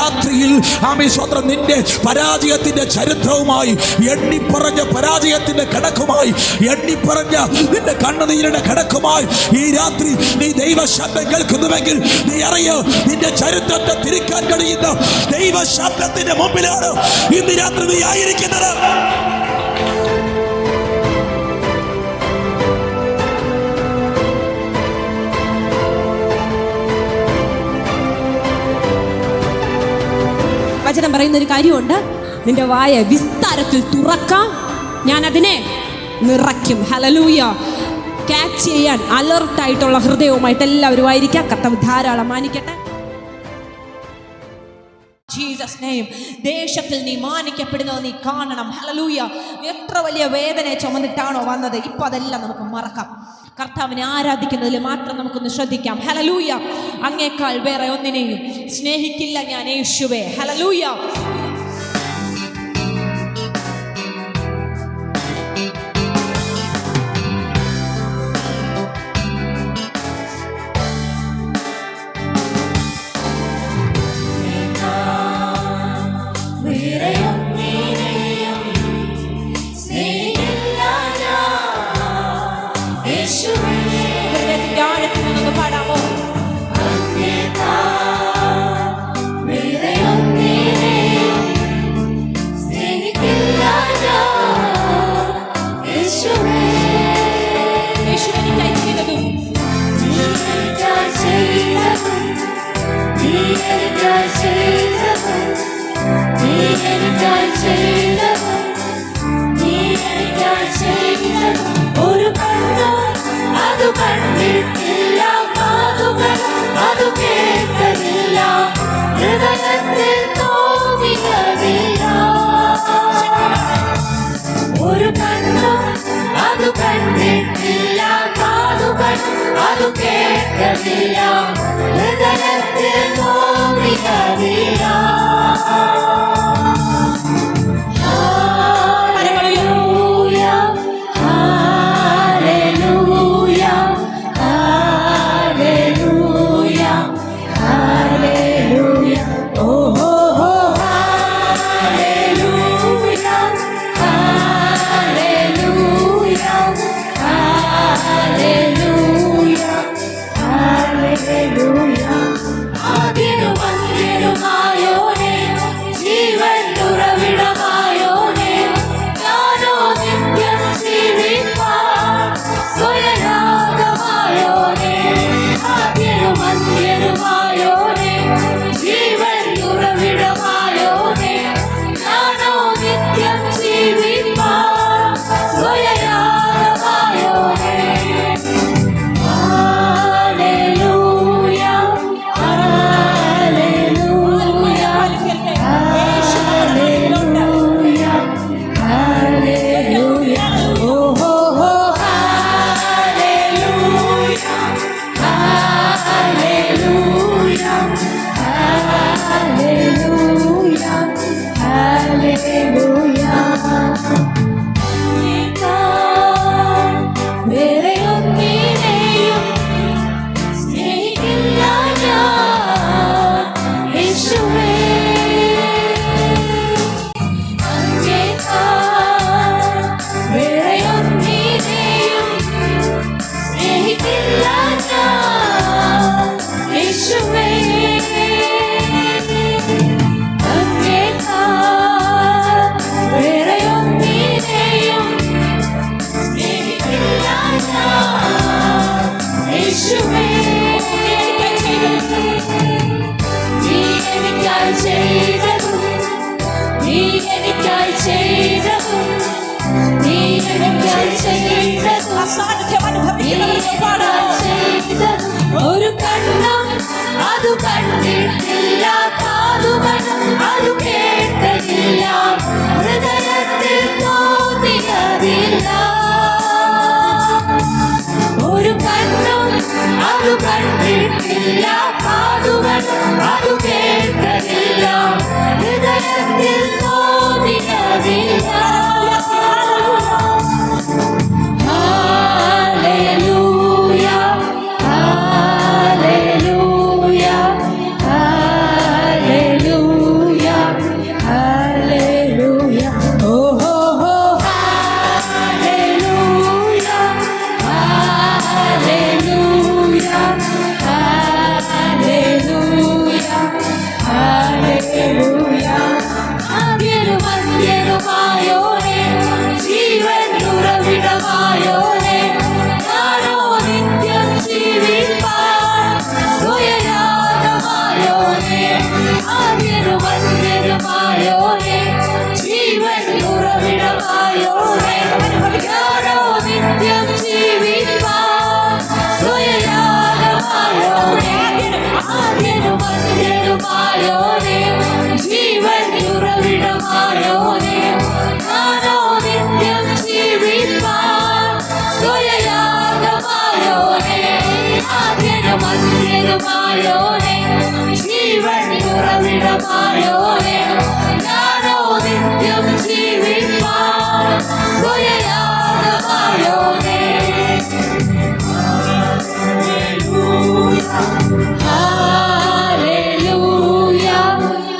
രാത്രിയിൽ ആമേൻ സ്തോത്രം നിന്റെ പരാജയത്തിന്റെ ചരിത്രവുമായി, എണ്ണിപ്പറഞ്ഞ പരാജയത്തിന്റെ കണക്കുമായി, എണ്ണിപ്പറഞ്ഞ നിന്റെ കണ്ണുനീരുടെ കണക്കുമായി ഈ രാത്രി നീ ദൈവശബ്ദം കേൾക്കുന്നുവെങ്കിൽ നീ അറിയോ, നിന്റെ ചരിത്രത്തെ തിരിക്കാൻ കഴിയുന്ന ദൈവശബ്ദത്തിന്റെ മുമ്പിലാണ് ഇന്ന് രാത്രി നീ ആയിരിക്കുന്നത്. വചനം പറയുന്ന ഒരു കാര്യമുണ്ട്, നിന്റെ വായ വിസ്താരത്തിൽ തുറക്കാം, ഞാൻ അതിനെ നിറയ്ക്കും. ഹല്ലേലൂയ. ക്യാച്ച് ചെയ്യാൻ അലർട്ടായിട്ടുള്ള ഹൃദയവുമായിട്ട് എല്ലാവരും ആയിരിക്കാം. കർത്താവ് ധാരാളം മാനിക്കട്ടെ. Jesus name. ദേശത്തിൽ നീ മാനിക്കപ്പെടുന്നത് നീ കാണണം. ഹല്ലേലൂയ. എത്ര വലിയ വേദനയെ ചുമന്നിട്ടാണോ വന്നത്, ഇപ്പൊ അതെല്ലാം നമുക്ക് മറക്കാം. കർത്താവിനെ ആരാധിക്കുന്നതിൽ മാത്രം നമുക്കൊന്ന് ശ്രദ്ധിക്കാം. ഹല്ലേലൂയ. അങ്ങേക്കാൾ വേറെ ഒന്നിനെയും സ്നേഹിക്കില്ല ഞാൻ യേശുവേ. ഹല്ലേലൂയ. ഒരു കണ്ണു അത് കണ്ടിട്ടില്ല, അത് കേട്ടതില്ല, ഹൃദയത്തിൽ തോന്നിയതില്ല. ഒരു കണ്ണു അത് കണ്ടിട്ടില്ല, അത് കേട്ടതില്ല, ഹൃദയത്തിൽ തോന്നിയതില്ല. ഒരു കണ്ണും അത് കണ്ടിട്ടില്ല, അത് കേട്ടതില്ല, ഹൃദയത്തിൽ തോന്നിയതില്ല. ഒരു കണ്ണും അത് കണ്ടിട്ടില്ല, അത് കേട്ടതില്ല, ഹൃദയത്തിൽ തോന്നിയതില്ല. Hallelujah, hallelujah, hallelujah. ഉറവിടമായോനെ, ജീവൻ ഉറവിടമായോനെ, ഞാനോ നിത്യം ജീവിപ്പാൻ സ്വയയാഗമായോനെ. ഹല്ലേലൂയ,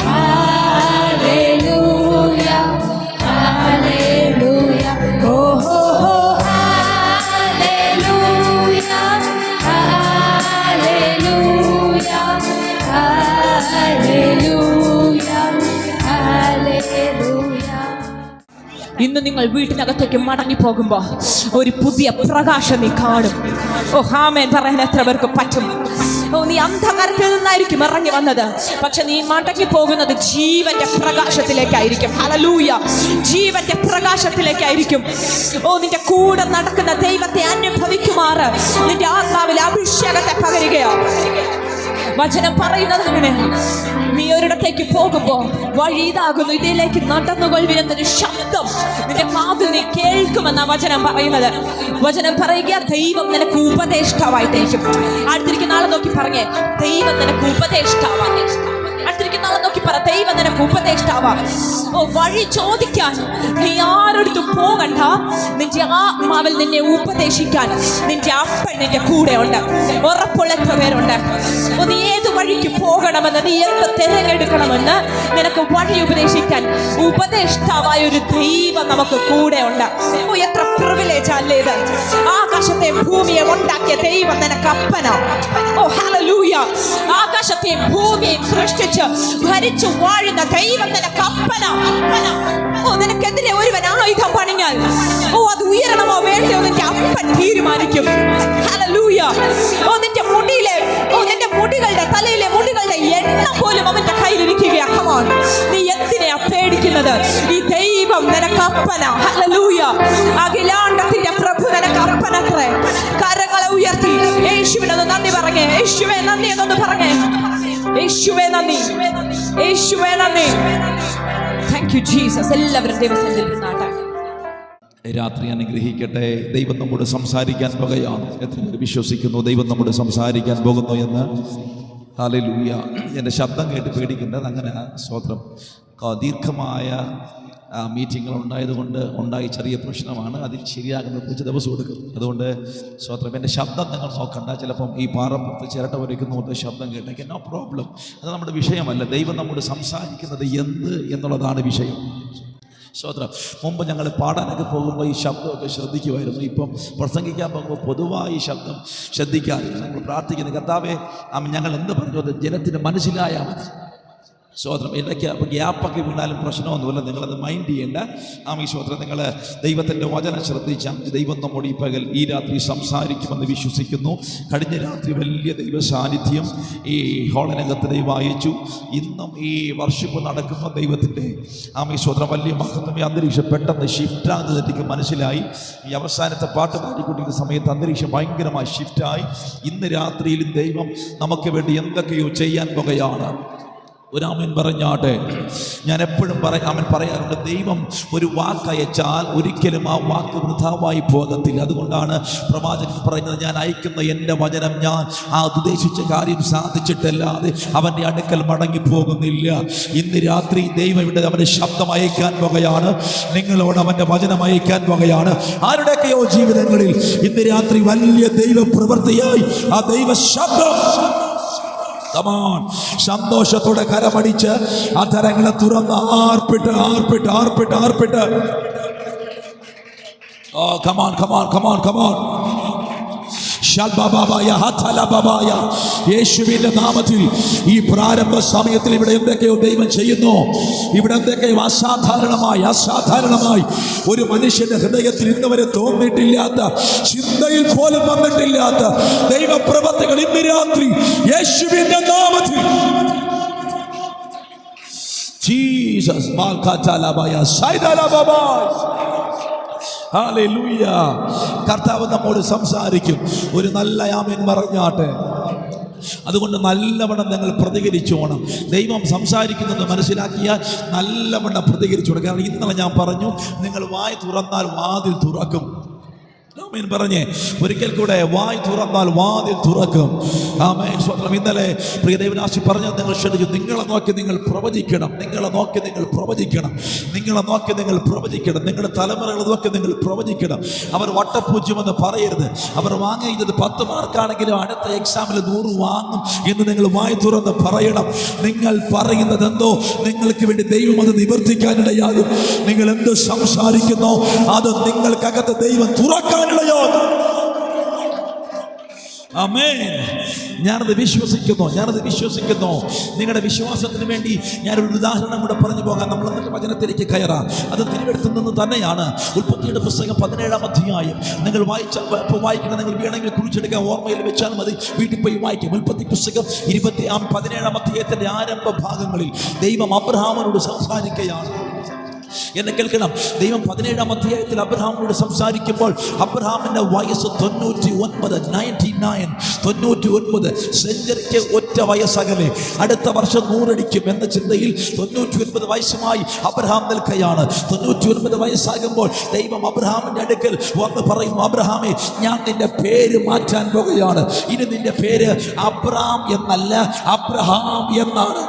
ഹല്ലേലൂയ, ഹല്ലേലൂയ, ഓഹോ ഹല്ലേലൂയ, ഹല്ലേലൂയ, ഹല്ലേലൂയ, ഹല്ലേലൂയ. ഇന്ന് നിങ്ങൾ വീട്ടിനകത്തേക്ക് മടങ്ങി പോകുമ്പോ ഒരു പുതിയ പ്രകാശം നീ കാണും. ഓ ആമേൻ പറയാൻ എത്ര പേർക്ക് പറ്റും? ഓ നീ അന്ധകാരത്തിൽ നിന്നായിരിക്കും ഇറങ്ങി വന്നത്, പക്ഷെ നീ മടങ്ങി പോകുന്നത് ജീവന്റെ പ്രകാശത്തിലേക്കായിരിക്കും. ഹല്ലേലൂയ, ജീവന്റെ പ്രകാശത്തിലേക്കായിരിക്കും. ഓ നിന്റെ കൂടെ നടക്കുന്ന ദൈവത്തെ അനുഭവിക്കുമാറ് നിന്റെ ആത്മാവിലെ അഭിഷേകത്തെ പകരുകയോ. വചനം പറയുന്നത് അങ്ങനെ, നീ ഒരിടത്തേക്ക് പോകുമ്പോ വഴി ഇതാകുന്നു, ഇതിലേക്ക് നടന്നുകൊള്ളുന്നൊരു ശബ്ദം നിന്റെ കാതിൽ നീ കേൾക്കുമെന്ന വചനം പറയുന്നത്. വചനം പറയുക, ദൈവം നിനക്ക് ഉപദേഷ്ടാവായിട്ടേക്കും. അടുത്തിരിക്കുന്ന ആളെ നോക്കി പറഞ്ഞേ, ദൈവം നിനക്ക് ഉപദേഷ്ടാവായി. അടുത്തിരിക്കുന്ന ആളെ നോക്കി പറ, ദൈവം നിനക്ക് ഉപദേഷ്ടാവാ. ഓ വഴി ചോദിക്കാൻ നീ ആരെടുത്തും പോകണ്ട, നിന്റെ ആത്മാവിൽ നിന്നെ ഉപദേശിക്കാൻ നിന്റെ അപ്പൻ നിന്റെ കൂടെ ഉണ്ട്. ഉറപ്പുള്ള എത്ര പേരുണ്ട്? ഓ നീ ഏത് വഴിക്ക് പോകണമെന്ന്, നീ എന്ത് തിരഞ്ഞെടുക്കണമെന്ന് നിനക്ക് വഴി ഉപദേശിക്കാൻ ഉപദേഷ്ടാവായ ഒരു ദൈവം നമുക്ക് കൂടെ ഉണ്ട്. ഓ എത്ര പ്രിവിലേജ് അല്ലേ ഇത്! ആകാശത്തെ ഭൂമിയെ ഉണ്ടാക്കിയ ദൈവം നിനക്ക് അപ്പനാ. ഓ ഹല്ലേലൂയ, ആകാശത്തെയും ഭൂമിയെയും സൃഷ്ടിച്ച് ഭരിച്ചു വാഴുന്ന ദൈവം നിനക്ക് അപ്പനാ. ഓ നിനക്കെതിരെ ഒരുവൻ ആയുധം പണിഞ്ഞാൽ ഓ അത് ഉയരണമോ വേണ്ടയോ നിന്റെ അപ്പൻ തീരുമാനിക്കും. ഹല്ലേലൂയ. ഓ നിന്റെ മുടിയിലെ നിന്റെ മുടികളുടെ തലയിലെ മുടികളുടെ എണ്ണം പോലും അവന്റെ കയ്യിലിരിക്കുകയാ. കമോൺ, നീ എന്തിനെയാ പേടിക്കുന്നത്? ഈ ദൈവം നിനക്ക് അപ്പനാ. ഹല്ലേലൂയ. അഖിലാണ്ടത്തിന്റെ പ്രഭു നിനക്ക് അപ്പനത്രേ. കരങ്ങളെ ഉയർത്തി യേശുവിനൊന്ന് നന്ദി പറഞ്ഞേ. യേശുവേ നന്ദി എന്നൊന്ന് പറഞ്ഞേ. യേശുവേ നന്ദി, യേശുവേ നന്ദി. Thank you Jesus. എല്ലാവരും ദൈവസന്നിധിയിൽ നിന്നാട്ടെ. രാത്രി അനുഗ്രഹിക്കട്ടെ. ദൈവം നമ്മോട് സംസാരിക്കാൻ പോകുകയാണ്. എത്ര പേര് വിശ്വസിക്കുന്നു ദൈവം നമ്മോട് സംസാരിക്കാൻ പോകുന്നു എന്ന്? ഹല്ലേലൂയ. എൻ്റെ ശബ്ദം കേട്ട് പേടിക്കേണ്ടത് അങ്ങനെ സ്തോത്രം. ദീർഘമായ മീറ്റിങ്ങുകൾ ഉണ്ടായതുകൊണ്ട് ഉണ്ടായി ചെറിയ പ്രശ്നമാണ്. അതിൽ ശരിയാകുന്ന കുറച്ച് ദിവസം എടുക്കും. അതുകൊണ്ട് സ്തോത്രം, എൻ്റെ ശബ്ദം നിങ്ങൾ നോക്കണ്ട. ചിലപ്പം ഈ പാറപ്പുറത്ത് ചിരട്ട വരയ്ക്കുന്ന ശബ്ദം കേട്ടേക്ക്, നോ പ്രോബ്ലം. അത് നമ്മുടെ വിഷയമല്ല. ദൈവം നമ്മോട് സംസാരിക്കുന്നത് എന്ത് എന്നുള്ളതാണ് വിഷയം. സ്തോത്രം. മുമ്പ് ഞങ്ങൾ പാടാനൊക്കെ പോകുമ്പോൾ ഈ ശബ്ദമൊക്കെ ശ്രദ്ധിക്കുമായിരുന്നു. ഇപ്പം പ്രസംഗിക്കാൻ പോകുമ്പോൾ പൊതുവായി ശബ്ദം ശ്രദ്ധിക്കാറില്ല. നമ്മൾ പ്രാർത്ഥിക്കുന്ന കർത്താവേ, ഞങ്ങൾ എന്ത് പറഞ്ഞു അത് ജനത്തിന് മനസ്സിലായാൽ മതി. സ്തോത്രം. ഇടയ്ക്ക് അപ്പോൾ ഗ്യാപ്പൊക്കെ വീണാലും പ്രശ്നമൊന്നുമില്ല, നിങ്ങളത് മൈൻഡ് ചെയ്യേണ്ട. ഈ സ്തോത്രം, നിങ്ങൾ ദൈവത്തിൻ്റെ വചനം ശ്രദ്ധിച്ചാൽ ദൈവം നമ്മോട് ഈ പകൽ ഈ രാത്രി സംസാരിക്കുമെന്ന് വിശ്വസിക്കുന്നു. കഴിഞ്ഞ രാത്രി വലിയ ദൈവ സാന്നിധ്യം ഈ ഹോളിനകത്ത് ദൈവം അയച്ചു. ഇന്നും ഈ വർഷിപ്പ് നടക്കുമ്പോൾ ദൈവത്തിൻ്റെ ഈ സ്തോത്രം വലിയ മഹത്വം. ഈ അന്തരീക്ഷം പെട്ടെന്ന് ഷിഫ്റ്റാകുന്നത് എനിക്ക് മനസ്സിലായി. ഈ അവസാനത്തെ പാട്ട് പാടിക്കൊണ്ടിരിക്കുന്ന സമയത്ത് അന്തരീക്ഷം ഭയങ്കരമായി ഷിഫ്റ്റായി. ഇന്ന് രാത്രിയിലും ദൈവം നമുക്ക് വേണ്ടി എന്തൊക്കെയോ ചെയ്യാൻ പോകുകയാണ്. ഒരാമൻ പറഞ്ഞാട്ടെ. ഞാൻ എപ്പോഴും പറയാറുണ്ട്, ദൈവം ഒരു വാക്കയച്ചാൽ ഒരിക്കലും ആ വാക്ക് വൃഥാവായി പോകത്തില്ല. അതുകൊണ്ടാണ് പ്രവാചകൻ പറയുന്നത്, ഞാൻ അയക്കുന്ന എൻ്റെ വചനം ഞാൻ ഉദ്ദേശിച്ച കാര്യം സാധിച്ചിട്ടല്ലാതെ അവൻ്റെ അടുക്കൽ മടങ്ങി പോകുന്നില്ല. ഇന്ന് രാത്രി ദൈവം ഇവിടെ അവൻ്റെ ശബ്ദം അയക്കാൻ പോകുകയാണ്. നിങ്ങളോട് അവൻ്റെ വചനം അയക്കാൻ പോകുകയാണ്. ആരുടെയൊക്കെയോ ജീവിതങ്ങളിൽ ഇന്ന് രാത്രി വലിയ ദൈവ പ്രവൃത്തിയായി ആ ദൈവ ശബ്ദം സന്തോഷത്തോടെ കരമടിച്ച് അധരങ്ങളെ തുറന്ന് ആർപ്പിട്ട് ആർപ്പിട്ട് ആർപ്പിട്ട് ആർപ്പിട്ട് യേശുവിന്റെ നാമത്തിൽ ഈ പ്രാരംഭ സമയത്തിൽ ഇവിടെ എന്തൊക്കെയോ ദൈവം ചെയ്യുന്നു. ഇവിടെ എന്തൊക്കെയോ അസാധാരണമായി ഒരു മനുഷ്യന്റെ ഹൃദയത്തിൽ ഇന്ന് വരെ തോന്നിയിട്ടില്ലാത്ത, ചിന്തയിൽ പോലും വന്നിട്ടില്ലാത്ത ദൈവപ്രവൃത്തികൾ ഇന്ന് രാത്രി യേശുവിന്റെ നാമത്തിൽ ജീസസ് ഹല്ലേലൂയ. കർത്താവ് നമ്മോട് സംസാരിക്കും. ഒരു നല്ല ആമേൻ പറഞ്ഞാട്ടെ. അതുകൊണ്ട് നല്ലവണ്ണം നിങ്ങൾ പ്രതികരിച്ചോണം. ദൈവം സംസാരിക്കുന്നത് മനസ്സിലാക്കിയാൽ നല്ലവണ്ണം പ്രതികരിച്ചോണം. കാരണം ഇന്നലെ ഞാൻ പറഞ്ഞു, നിങ്ങൾ വായ് തുറന്നാൽ വാതിൽ തുറക്കും. പറഞ്ഞേ ഒരിക്കൽ കൂടെ, വായ് തുറന്നാൽ വാതിൽ തുറക്കും. ആമേൻ, സ്വന്തം. ഇന്നലെ പ്രിയ ദൈവദാസി പറഞ്ഞത് നിങ്ങൾ ശ്രദ്ധിച്ചു. നിങ്ങളെ നോക്കി നിങ്ങൾ പ്രവചിക്കണം, നിങ്ങളെ നോക്കി നിങ്ങൾ പ്രവചിക്കണം, നിങ്ങളെ നോക്കി നിങ്ങൾ പ്രവചിക്കണം, നിങ്ങളുടെ തലമുറകളെ നോക്കി നിങ്ങൾ പ്രവചിക്കണം. അവർ വട്ടപ്പൂജ്യമെന്ന് പറയരുത്. അവർ വാങ്ങിയത് 10 മാർക്കാണെങ്കിലും അടുത്ത എക്സാമിൽ 100 വാങ്ങും എന്ന് നിങ്ങൾ വായ് തുറന്ന് പറയണം. നിങ്ങൾ പറയുന്നത് എന്തോ നിങ്ങൾക്ക് വേണ്ടി ദൈവം അത് നിവർത്തിക്കാനിടയാകും. നിങ്ങൾ എന്ത് സംസാരിക്കുന്നോ അത് നിങ്ങൾക്കകത്ത് ദൈവം തുറക്കാനിടയാകും. ആമേൻ. ഞാനത് വിശ്വസിക്കുന്നു. നിങ്ങളുടെ വിശ്വാസത്തിന് വേണ്ടി ഞാനൊരു ഉദാഹരണം കൂടെ പറഞ്ഞു പോകാം. നമ്മൾ എന്നിട്ട് വചനത്തിലേക്ക് കയറാം. അത് തിരുവെടുത്തു നിന്ന് തന്നെയാണ്. ഉൽപ്പത്തിയുടെ പുസ്തകം 17-ാം അധ്യായം നിങ്ങൾ വായിക്കണം. നിങ്ങൾ വേണമെങ്കിൽ കുറിച്ചെടുക്കാൻ ഓർമ്മയിൽ വെച്ചാൽ മതി. വീട്ടിൽ പോയി വായിക്കും. ഉൽപ്പത്തി പുസ്തകം 17-ാം അധ്യായത്തിന്റെ ആരംഭ ഭാഗങ്ങളിൽ ദൈവം അബ്രഹാമിനോട് സംസാരിക്കുകയാണ്. എന്നെ കേൾക്കണം. ദൈവം 17-ാം അധ്യായത്തിൽ അബ്രഹാമിനോട് സംസാരിക്കുമ്പോൾ അബ്രഹാമിന്റെ വയസ്സ് 99 സെഞ്ചുറിക്ക് ഒറ്റ വയസ്സകലെ. അടുത്ത വർഷം 100 അടിക്കും എന്ന ചിന്തയിൽ 99 വയസ്സുമായി അബ്രഹാം നിൽക്കുകയാണ്. 99 വയസ്സാകുമ്പോൾ ദൈവം അബ്രഹാമിന്റെ അടുക്കൽ വന്ന് പറയുന്നു, അബ്രഹാമേ, ഞാൻ നിന്റെ പേര് മാറ്റാൻ പോകുകയാണ്. ഇനി നിന്റെ പേര് അബ്രാം എന്നല്ല, അബ്രഹാം എന്നാണ്.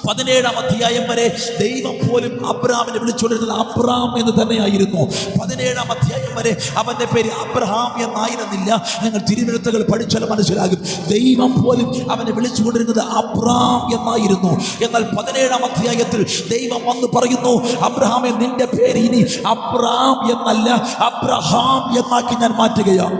17-ാം അധ്യായം വരെ ദൈവം പോലും അബ്രഹാമിനെ വിളിച്ചുകൊണ്ടിരുന്നത് അബ്രാം എന്ന് തന്നെയായിരുന്നു. 17-ാം അധ്യായം വരെ അവന്റെ പേര് അബ്രഹാം എന്നായിരുന്നില്ല. നിങ്ങൾ തിരുവെഴുത്തുകൾ പഠിച്ചാൽ മനസ്സിലാകും. ദൈവം പോലും അവനെ വിളിച്ചുകൊണ്ടിരുന്നത് അബ്രാം എന്നായിരുന്നു. എന്നാൽ 17-ാം അധ്യായത്തിൽ ദൈവം വന്ന് പറയുന്നു, അബ്രഹാമേ, നിന്റെ പേര് ഇനി അബ്രാം എന്നല്ല, അബ്രഹാം എന്നാക്കി ഞാൻ മാറ്റുകയാണ്.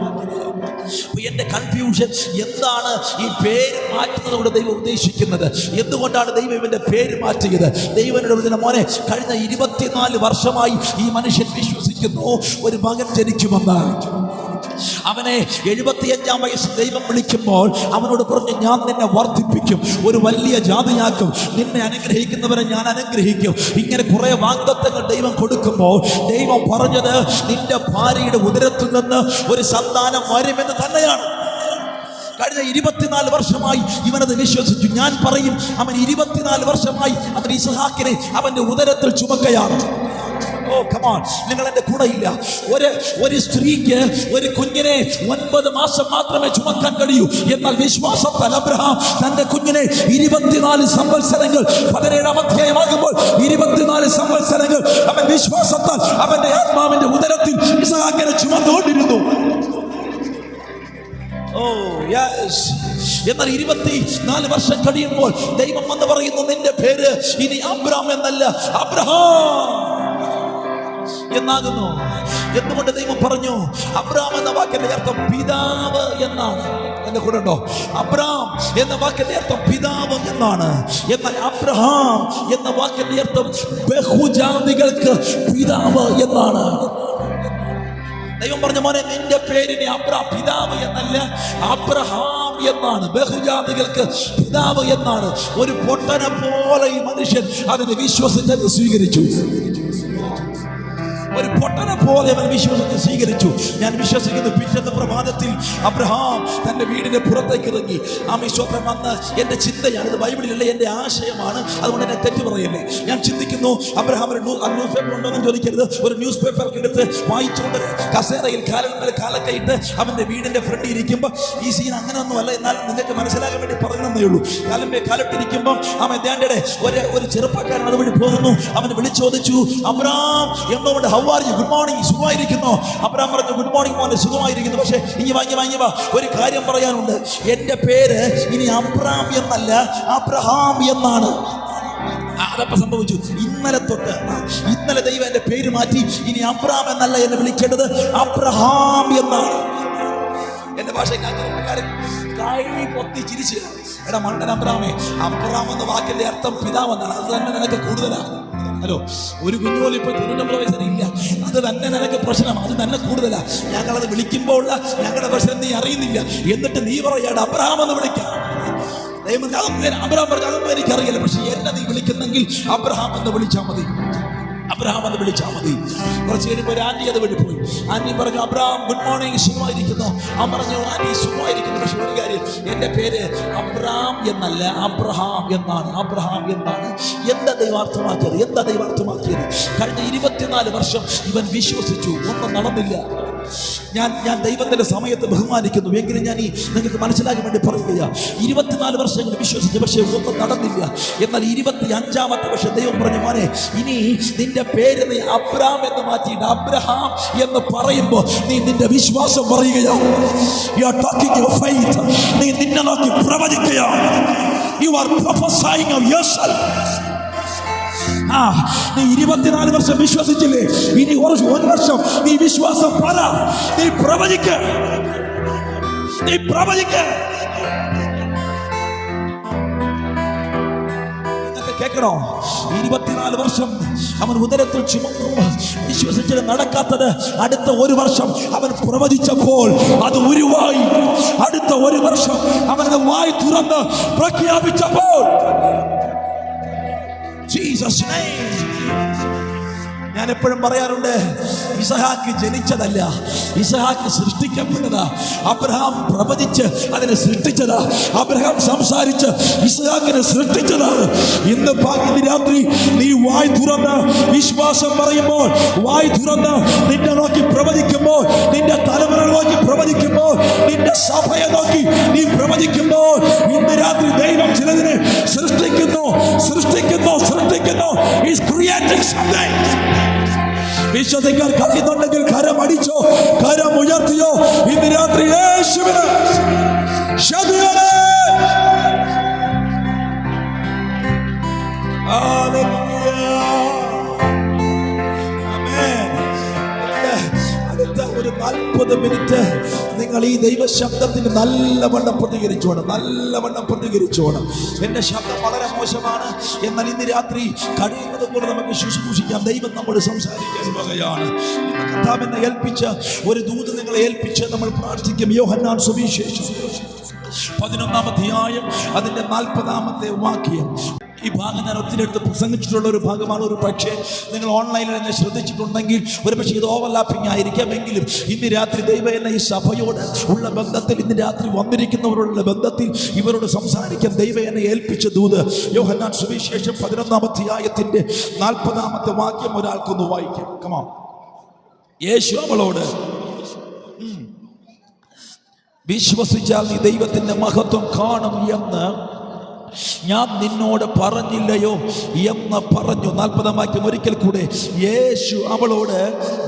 എന്റെ കൺഫ്യൂഷൻ എന്താണ്? ഈ പേര് മാറ്റുന്നതോട് ദൈവം ഉദ്ദേശിക്കുന്നത് എന്തുകൊണ്ടാണ്? ദൈവം ഇവന്റെ പേര് മാറ്റിയത്. ദൈവനോട് മോനെ, കഴിഞ്ഞ 24 വർഷമായി ഈ മനുഷ്യൻ വിശ്വസിക്കുന്നു ഒരു മകൻ ജനിക്കുമെന്ന്. അവനെ 75-ാം വയസ്സിൽ ദൈവം വിളിക്കുമ്പോൾ അവനോട് പറഞ്ഞു, ഞാൻ നിന്നെ വർദ്ധിപ്പിക്കും, ഒരു വലിയ ജാതിയാക്കും, നിന്നെ അനുഗ്രഹിക്കുന്നവരെ ഞാൻ അനുഗ്രഹിക്കും. ഇങ്ങനെ കുറെ വാഗ്ദത്തങ്ങൾ ദൈവം കൊടുക്കുമ്പോൾ ദൈവം പറഞ്ഞത്, നിന്റെ ഭാര്യയുടെ ഉദരത്തിൽ നിന്ന് ഒരു സന്താനം വരുമെന്ന് തന്നെയാണ്. കഴിഞ്ഞ 24 വർഷമായി ഇവനത് വിശ്വസിച്ചു. ഞാൻ പറയും, അവൻ 24 വർഷമായി അവൻ ഇസ്ഹാക്കിനെ അവന്റെ ഉദരത്തിൽ ചുമക്കുകയാണ്. ഓ കമോൺ, നിങ്ങൾ എൻ്റെ കൂടെ ഇല്ല. ഒരു സ്ത്രീക്ക് ഒരു കുഞ്ഞിനെ 9 മാസം മാത്രമേ ചുമക്കാൻ കഴിയൂ. എന്നാൽ വിശ്വാസത്താൽ അബ്രഹാം തന്റെ കുഞ്ഞിനെ 24 സംവത്സരങ്ങൾ, 17-ാം അധ്യായമാകുമ്പോൾ 24 സംവത്സരങ്ങൾ അവൻ വിശ്വാസത്താൽ അവന്റെ ആത്മാവിന്റെ ഉദരത്തിൽ ഇസ്ഹാക്കിനെ ചുമന്നുകൊണ്ടിരുന്നു. ഓ യെസ്. എന്നാൽ 24 വർഷം കഴിയുമ്പോൾ ദൈവം വന്ന് പറയുന്നു, നിന്റെ പേര് ഇനി അബ്രാം എന്നല്ല, അബ്രഹാം എന്നാകുന്നു. എന്തുകൊണ്ട് ദൈവം പറഞ്ഞു? അബ്രാം എന്ന വാക്കിന്റെ അർത്ഥം പിതാവ് എന്നാണ്. എന്റെ കൂടെ ഉണ്ടോ? അബ്രാം എന്ന വാക്കിന്റെ അർത്ഥം പിതാവ് എന്നാണ്. എന്നാൽ അബ്രഹാം എന്ന വാക്കിന്റെ അർത്ഥം ബഹുജാതികൾക്ക് പിതാവ് എന്നാണ്. ദൈവം പറഞ്ഞ, മോനെ, നിന്റെ പേരിനെ അബ്രാം, പിതാവ് എന്നല്ല, അബ്രഹാം എന്നാണ്. ബഹുജാതികൾക്ക് പിതാവ് എന്നാണ്. ഒരു പൊട്ടനെ പോലെ ഈ മനുഷ്യൻ അതിനെ വിശ്വസിച്ചത് സ്വീകരിച്ചു. ഒരു പൊട്ടനെ പോലെ അവൻ വിശ്വസിച്ച് സ്വീകരിച്ചു. ഞാൻ വിശ്വസിക്കുന്നു പിറ്റത്തെ പ്രഭാതത്തിൽ അബ്രഹാം തന്റെ വീടിന്റെ പുറത്തേക്ക് ഇറങ്ങി. ആമേശ്വരം വന്ന് എന്റെ ചിന്തയാണ്, ഇത് ബൈബിളിലല്ല, എന്റെ ആശയമാണ്, അതുകൊണ്ട് എന്നെ തെറ്റ് പറയല്ലേ. ഞാൻ ചിന്തിക്കുന്നു, അബ്രഹാം ന്യൂസ് പേപ്പർ ഉണ്ടോന്നും ചോദിക്കരുത്, ഒരു ന്യൂസ് പേപ്പർ എടുത്ത് വായിച്ചുകൊണ്ട് കസേരയിൽ കാലൊക്കെ ഇട്ട് അവന്റെ വീടിന്റെ ഫ്രണ്ടിൽ ഇരിക്കുമ്പോൾ, ഈ സീൻ അങ്ങനെയൊന്നുമല്ല, എന്നാൽ നിങ്ങൾക്ക് മനസ്സിലാകാൻ വേണ്ടി പറഞ്ഞതേ ഉള്ളൂ. കാലിട്ടിരിക്കുമ്പോൾ അവൻ ദേണ്ടയുടെ ഒരു ചെറുപ്പക്കാരൻ അതുവഴി പോകുന്നു. അവന് വിളിച്ചോദിച്ചു, അബ്രഹാം എന്നോട് ഗുഡ് മോർണിംഗ്, സുഖമായിരിക്കുന്നു? അബ്രഹാം പറഞ്ഞു, ഗുഡ് മോർണിംഗ് മോനെ, സുഖമായിരിക്കുന്നു. പക്ഷേ ഇനി വാങ്ങി വാ, ഒരു കാര്യം പറയാനുണ്ട്. എൻ്റെ പേര് ഇനി അബ്രഹാം എന്നല്ല, അബ്രഹാം എന്നാണ്. അതപ്പം സംഭവിച്ചു. ഇന്നലെ ദൈവം എൻ്റെ പേര് മാറ്റി. ഇനി അബ്രഹാം എന്നല്ല എന്നെ വിളിക്കേണ്ടത്, അബ്രഹാം എന്നാണ്. എന്റെ ഭാഷ കൈ പൊത്തി ചിരിച്ച്, എടാ മണ്ടൻ അബ്രഹാമേ, അബ്രഹാം എന്ന വാക്കിന്റെ അർത്ഥം പിതാവെന്നാണ്. അത് തന്നെ നിനക്ക് കൂടുതലാണ്. ഹലോ, ഒരു കുഞ്ഞുപോലും ഇപ്പൊ 99 വയസ്സിനില്ല. അത് തന്നെ നിനക്ക് പ്രശ്നം, അത് തന്നെ കൂടുതലാ. ഞങ്ങളത് വിളിക്കുമ്പോൾ ഞങ്ങളുടെ പ്രശ്നം നീ അറിയുന്നില്ല. എന്നിട്ട് നീ പറയാട് അബ്രഹാം എന്ന് വിളിക്കാം. അബ്രഹാം പറഞ്ഞു, അതൊന്നും എനിക്കറിയില്ല, പക്ഷെ എന്നെ നീ വിളിക്കുന്നെങ്കിൽ അബ്രഹാം എന്ന് വിളിച്ചാൽ മതി, അബ്രഹാം എന്ന് വിളിച്ചാൽ മതി. കുറച്ച് കഴിയുമ്പോൾ ഒരു ആന്റി അത് വഴി പോയി. ആന്റി പറഞ്ഞു, അബ്രഹാം ഗുഡ് മോർണിംഗ്, സുഖമായിരിക്കുന്നു? അവൻ പറഞ്ഞു, ആന്റി സുഖമായിരിക്കുന്നു, പക്ഷെ ഒരു കാര്യം, എൻ്റെ പേര് അബ്രഹാം എന്നല്ല, അബ്രഹാം എന്നാണ്, അബ്രഹാം എന്നാണ്. എന്താ ദൈവാർത്ഥമാക്കിയത്? കഴിഞ്ഞ 24 വർഷം ഇവൻ വിശ്വസിച്ചു, ഒന്നും നടന്നില്ല. ഞാൻ ദൈവത്തിന്റെ സമയത്ത് ബഹുമാനിക്കുന്നു. എങ്കിലും ഞാൻ നിങ്ങൾക്ക് മനസ്സിലാക്കാൻ വേണ്ടി പറയുകയാ. 24 വർഷങ്ങൾ വിശ്വസിച്ചു, പക്ഷേ ഒന്നും നടന്നില്ല. എന്നാൽ 25ാമത്തെ വർഷം ദൈവം പറഞ്ഞു, മോനെ, ഇനി നിന്റെ പേര് നീ അബ്രാം എന്ന് മാറ്റിയിട്ട് അബ്രഹാം എന്ന് പറയുമ്പോൾ നീ നിന്റെ വിശ്വാസം പറയുകയാണ്. You are talking your faith. നീ നിന്നെ നോക്കി പ്രവചിക്കുകയാണ്. You are prophesying of yourself. നീ 24 വർഷം വിശ്വസിച്ചില്ലേ? ഇനി ഒരു വർഷം നീ വിശ്വാസം പറ. നീ പ്രവചിക്ക. കേൾക്കണോ? 24 വർഷം അവൻ ഉദരത്തിൽ ചുമന്നു വിശ്വസിച്ചിട്ട് നടക്കാത്തത് അടുത്ത ഒരു വർഷം അവൻ പ്രവചിച്ചപ്പോൾ അത് ഉരുവായി. അടുത്ത ഒരു വർഷം അവനത് വായി തുറന്ന് പ്രഖ്യാപിച്ചപ്പോൾ ജീസസ് നെയിം. ഞാൻ എപ്പോഴും പറയാറുണ്ട്, ഇസഹാക്ക് ജനിച്ചതല്ല, ഇസഹാക്ക് സൃഷ്ടിക്കപ്പെട്ടതാ. അബ്രഹാം പ്രവചിച്ച് അതിനെ സൃഷ്ടിച്ചതാ. അബ്രഹാം സംസാരിച്ച് ഇസഹാക്കിനെ സൃഷ്ടിച്ചതാണ്. ഇന്ന് രാത്രി നീ വായ് തുറന്ന് വിശ്വാസം പറയുമ്പോൾ, വായ് തുറന്ന് നിന്നെ നോക്കി പ്രവചിക്കുമ്പോൾ, നിന്റെ തലമുറ നോക്കി പ്രവചിക്കുമ്പോൾ, നിന്റെ സഭയെ നോക്കി നീ പ്രവചിക്കുമ്പോൾ, ഇന്ന് രാത്രി ദൈവം ചിലതിനെ സൃഷ്ടിക്കുന്നു. He's creating something. വിശ്വസിക്കാൻ കഴിയുന്നുണ്ടെങ്കിൽ കരം അടിച്ചോ, കരം ഉയർത്തിയോ. ഇന്ന് രാത്രി യേശുവിന് ശക്തിയാണ്. അടുത്ത ഒരു 40 മിനിറ്റ് നിങ്ങൾ ഈ ദൈവശബ്ദത്തിന് നല്ലവണ്ണം പ്രതികരിച്ചോണം. എന്റെ ശബ്ദം വളരെ മോശമാണ്, എന്നാൽ ഇന്ന് രാത്രി കഴിയുന്നത് പോലെ നമുക്ക് ശുശ്രൂഷിക്കാം. ദൈവം നമ്മോട് സംസാരിക്കാൻ വകയാണ്. കർത്താവിനെ ഏൽപ്പിച്ച ഒരു ദൂത് നിങ്ങളെ ഏൽപ്പിച്ച് നമ്മൾ പ്രാർത്ഥിക്കും. യോഹന്നാൻ സുവിശേഷം 11-ാം അധ്യായം അതിന്റെ 40-ാമത്തെ വാക്യം. ഈ ഭാഗം ഞാൻ ഒത്തിരി എടുത്ത് പ്രസംഗിച്ചിട്ടുള്ള ഒരു ഭാഗമാണ്. ഒരു പക്ഷേ നിങ്ങൾ ഓൺലൈനിൽ എന്നെ ശ്രദ്ധിച്ചിട്ടുണ്ടെങ്കിൽ ഒരു പക്ഷേ ഇത് ഓവർലാപ്പിംഗ് ആയിരിക്കാം. എങ്കിലും ഇന്ന് രാത്രി ദൈവം എന്നെ ഈ സഭയോട് ഉള്ള ബന്ധത്തിൽ, ഇന്ന് രാത്രി വന്നിരിക്കുന്നവരോടുള്ള ബന്ധത്തിൽ ഇവരോട് സംസാരിക്കാൻ ദൈവം എന്നെ ഏൽപ്പിച്ച ദൂത് യോഹന്നാൻ സുവിശേഷം 11-ാം അധ്യായത്തിന്റെ 40-ാമത്തെ വാക്യം ഒരാൾക്കൊന്ന് വായിക്കാം. കമാ. യേശു അവളോട്, വിശ്വസിച്ചാൽ നീ ദൈവത്തിന്റെ മഹത്വം കാണും എന്ന് ഞാൻ നിന്നോട് പറഞ്ഞില്ലയോ എന്ന് പറഞ്ഞു. 40-ാം വാക്യം ഒരിക്കൽ കൂടെ. യേശു അവളോട്,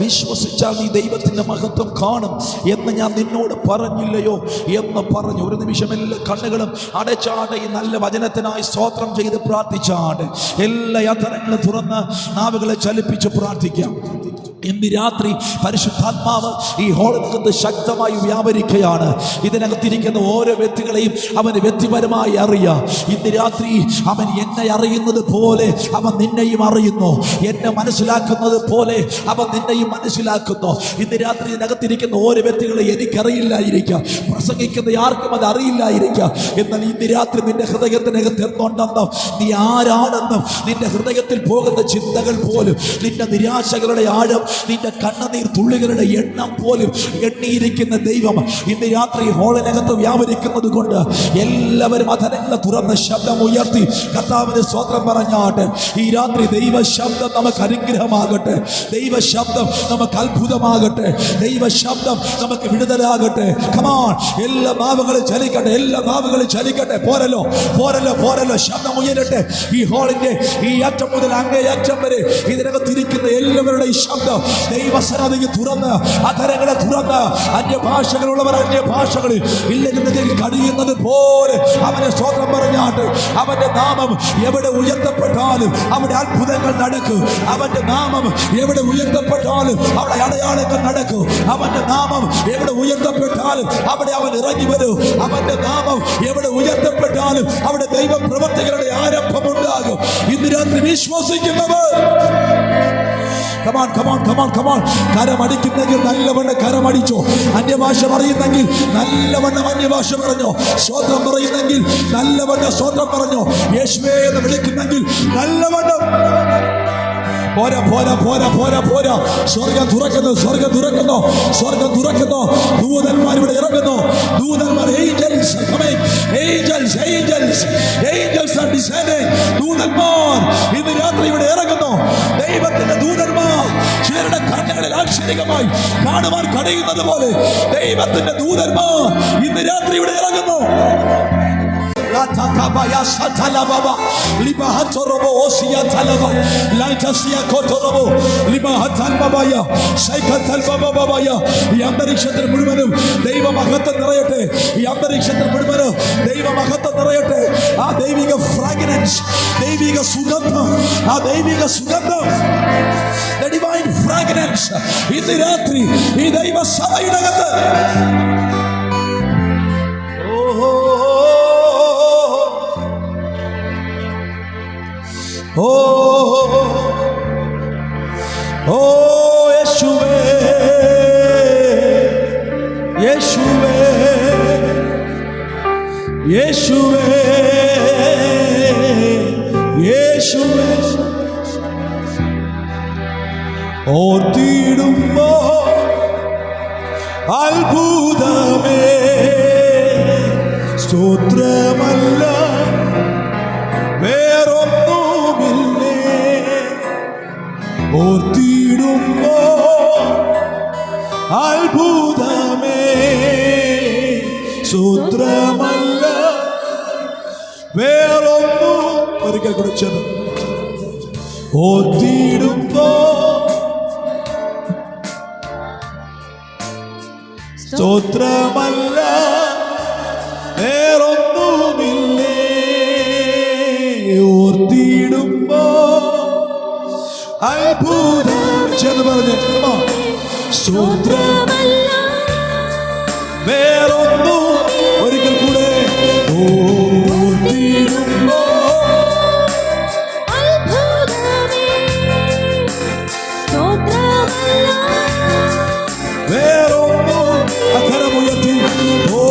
വിശ്വസിച്ചാൽ നീ ദൈവത്തിന്റെ മഹത്വം കാണും എന്ന് ഞാൻ നിന്നോട് പറഞ്ഞില്ലയോ എന്ന് പറഞ്ഞു. ഒരു നിമിഷം എല്ലാ കണ്ണുകളും അടച്ചാട് ഈ നല്ല വചനത്തിനായി സ്തോത്രം ചെയ്ത് പ്രാർത്ഥിച്ചാട്. എല്ലാ യാത്രകളും തുറന്ന് നാവുകളെ ചലിപ്പിച്ച് പ്രാർത്ഥിക്കാം. ഇന്ന് രാത്രി പരിശുദ്ധാത്മാവ് ഈ ഹോളിനകത്ത് ശക്തമായി വ്യാപരിക്കുകയാണ്. ഇതിനകത്തിരിക്കുന്ന ഓരോ വ്യക്തികളെയും അവന് വ്യക്തിപരമായി അറിയാം. ഇന്ന് രാത്രി അവൻ എന്നെ അറിയുന്നത് പോലെ അവൻ നിന്നെയും അറിയുന്നു. എന്നെ മനസ്സിലാക്കുന്നത് പോലെ അവൻ നിന്നെയും മനസ്സിലാക്കുന്നു. ഇന്ന് രാത്രി ഇതിനകത്തിരിക്കുന്ന ഓരോ വ്യക്തികളെ എനിക്കറിയില്ലായിരിക്കാം, പ്രസംഗിക്കുന്ന ആർക്കും അത് അറിയില്ലായിരിക്കാം. എന്നാൽ ഇന്ന് രാത്രി നിന്റെ ഹൃദയത്തിനകത്ത് എന്തുണ്ടെന്നും നീ ആരാണെന്നും നിന്റെ ഹൃദയത്തിൽ പോകുന്ന ചിന്തകൾ പോലും, നിന്റെ നിരാശകളുടെ ആഴം, നിന്റെ കണ്ണുനീർ തുള്ളികളുടെ എണ്ണം പോലും എണ്ണിയിരിക്കുന്ന ദൈവം ഇന്ന് രാത്രി ഹോളിനകത്ത് വ്യാപരിക്കുന്നത് കൊണ്ട് എല്ലാവരും അധരങ്ങളെ തുറന്ന് ശബ്ദം ഉയർത്തി കർത്താവിന് സ്തോത്രം പറഞ്ഞാട്ടെ. ഈ രാത്രി ദൈവ ശബ്ദം നമുക്ക് അനുഗ്രഹമാകട്ടെ. ദൈവ ശബ്ദം നമുക്ക് അത്ഭുതമാകട്ടെ. ദൈവ ശബ്ദം നമുക്ക് വിടുതലാകട്ടെ. കമാൺ, എല്ലാ നാവുകളും ചലിക്കട്ടെ. പോരല്ലോ ശബ്ദം ഉയരട്ടെ. ഈ ഹോളിന്റെ ഈ അറ്റം മുതൽ അങ്ങേ അറ്റം വരെ ഇതിനകത്തിരിക്കുന്ന എല്ലാവരുടെയും ശബ്ദം ദൈവസന്നിധിയിൽ തുറന്ന്, അധരങ്ങളെ തുറന്ന്, അന്യഭാഷകളുള്ളവർ അന്യഭാഷകളിൽ ഇല്ലെങ്കിൽ കഴിയുന്നത് പോലെ അവനെ സ്തോത്രം പറഞ്ഞാട്ട്. അവന്റെ നാമം എവിടെ ഉയർത്തപ്പെട്ടാലും അവിടെ അത്ഭുതങ്ങൾ നടക്കും. അവന്റെ നാമം എവിടെ ഉയർത്തപ്പെട്ടാലും അവിടെ അടയാളങ്ങൾ നടക്കും. അവന്റെ നാമം എവിടെ ഉയർത്തപ്പെട്ടാലും അവിടെ അവൻ ഇറങ്ങി വരും. അവന്റെ നാമം എവിടെ ഉയർത്തപ്പെട്ടാലും അവിടെ ദൈവ പ്രവർത്തികളുടെ ആരംഭമുണ്ടാകും. ഇന്ന് രാത്രി വിശ്വസിക്കുന്നവർ കരമടിക്കുന്നെങ്കിൽ നല്ലവണ്ണം കരമടിച്ചോ. അന്യഭാഷ പറയുന്നെങ്കിൽ നല്ലവണ്ണം അന്യഭാഷ പറഞ്ഞോ. സ്തോത്രം പറയുന്നെങ്കിൽ നല്ലവണ്ണം സ്തോത്രം പറഞ്ഞോ. യേശുവേ എന്ന് വിളിക്കുന്നെങ്കിൽ നല്ലവണ്ണം. പോരാ. സ്വർഗം തുറക്കുന്നു. ദൂതന്മാർ ഇവിടെ ഇറങ്ങുന്നു. ദൂതന്മാർ, ദൂതന്മാർ ഇന്ന് രാത്രി ഇവിടെ ഇറങ്ങുന്നു. ദൈവത്തിന്റെ ദൂതന്മാർ ചിലരുടെ കണ്ണുകളിൽ മാനുഷികമായി കാണുവാൻ കഴിയുന്നത് പോലെ ദൈവത്തിന്റെ ദൂതന്മാർ ഇന്ന് രാത്രി ഇവിടെ ഇറങ്ങുന്നു. ഈ അന്തരീക്ഷത്തിൽ മുഴുവനും ദൈവമഹത്വം നിറയട്ടെ. ഈ അന്തരീക്ഷത്തിൽ മുഴുവനും ദൈവമഹത്വം നിറയട്ടെ. ആ ദൈവിക ഫ്രാഗ്രൻസ്, ദൈവിക സുഗന്ധം, ആ ദൈവിക സുഗന്ധം, the divine fragrance ഇന്ന് രാത്രി ഈ ദൈവസഭയിനകത്ത്. ഓ ഓ യേശുവേ, യേശുവേ, യേശുവേ, യേശുവേ, ഓർത്തിടുമ്പോ അത്ഭുതമേ, സ്തോത്രമല്ല വേറൊന്നുമില്ലേ. ഓർത്തിടുമ്പോ അത്ഭുതമേ, സ്തോത്രമല്ല വേറൊന്നും. ഒരിക്കൽ കുറിച്ചത് ഓർത്തിടുമ്പോ സ്തോത്രമല്ല വേറൊന്നുമില്ലേ. ഓർത്തിടുമ്പോ അത്ഭുതം ചേർന്ന് പറഞ്ഞേ, സ്തോത്രമല്ല വേറൊന്നും. ഒരിക്കൽ കൂടെ ഓർത്തിടുമ്പോ വേറൊന്നും. അധരമുയർത്തി ഓ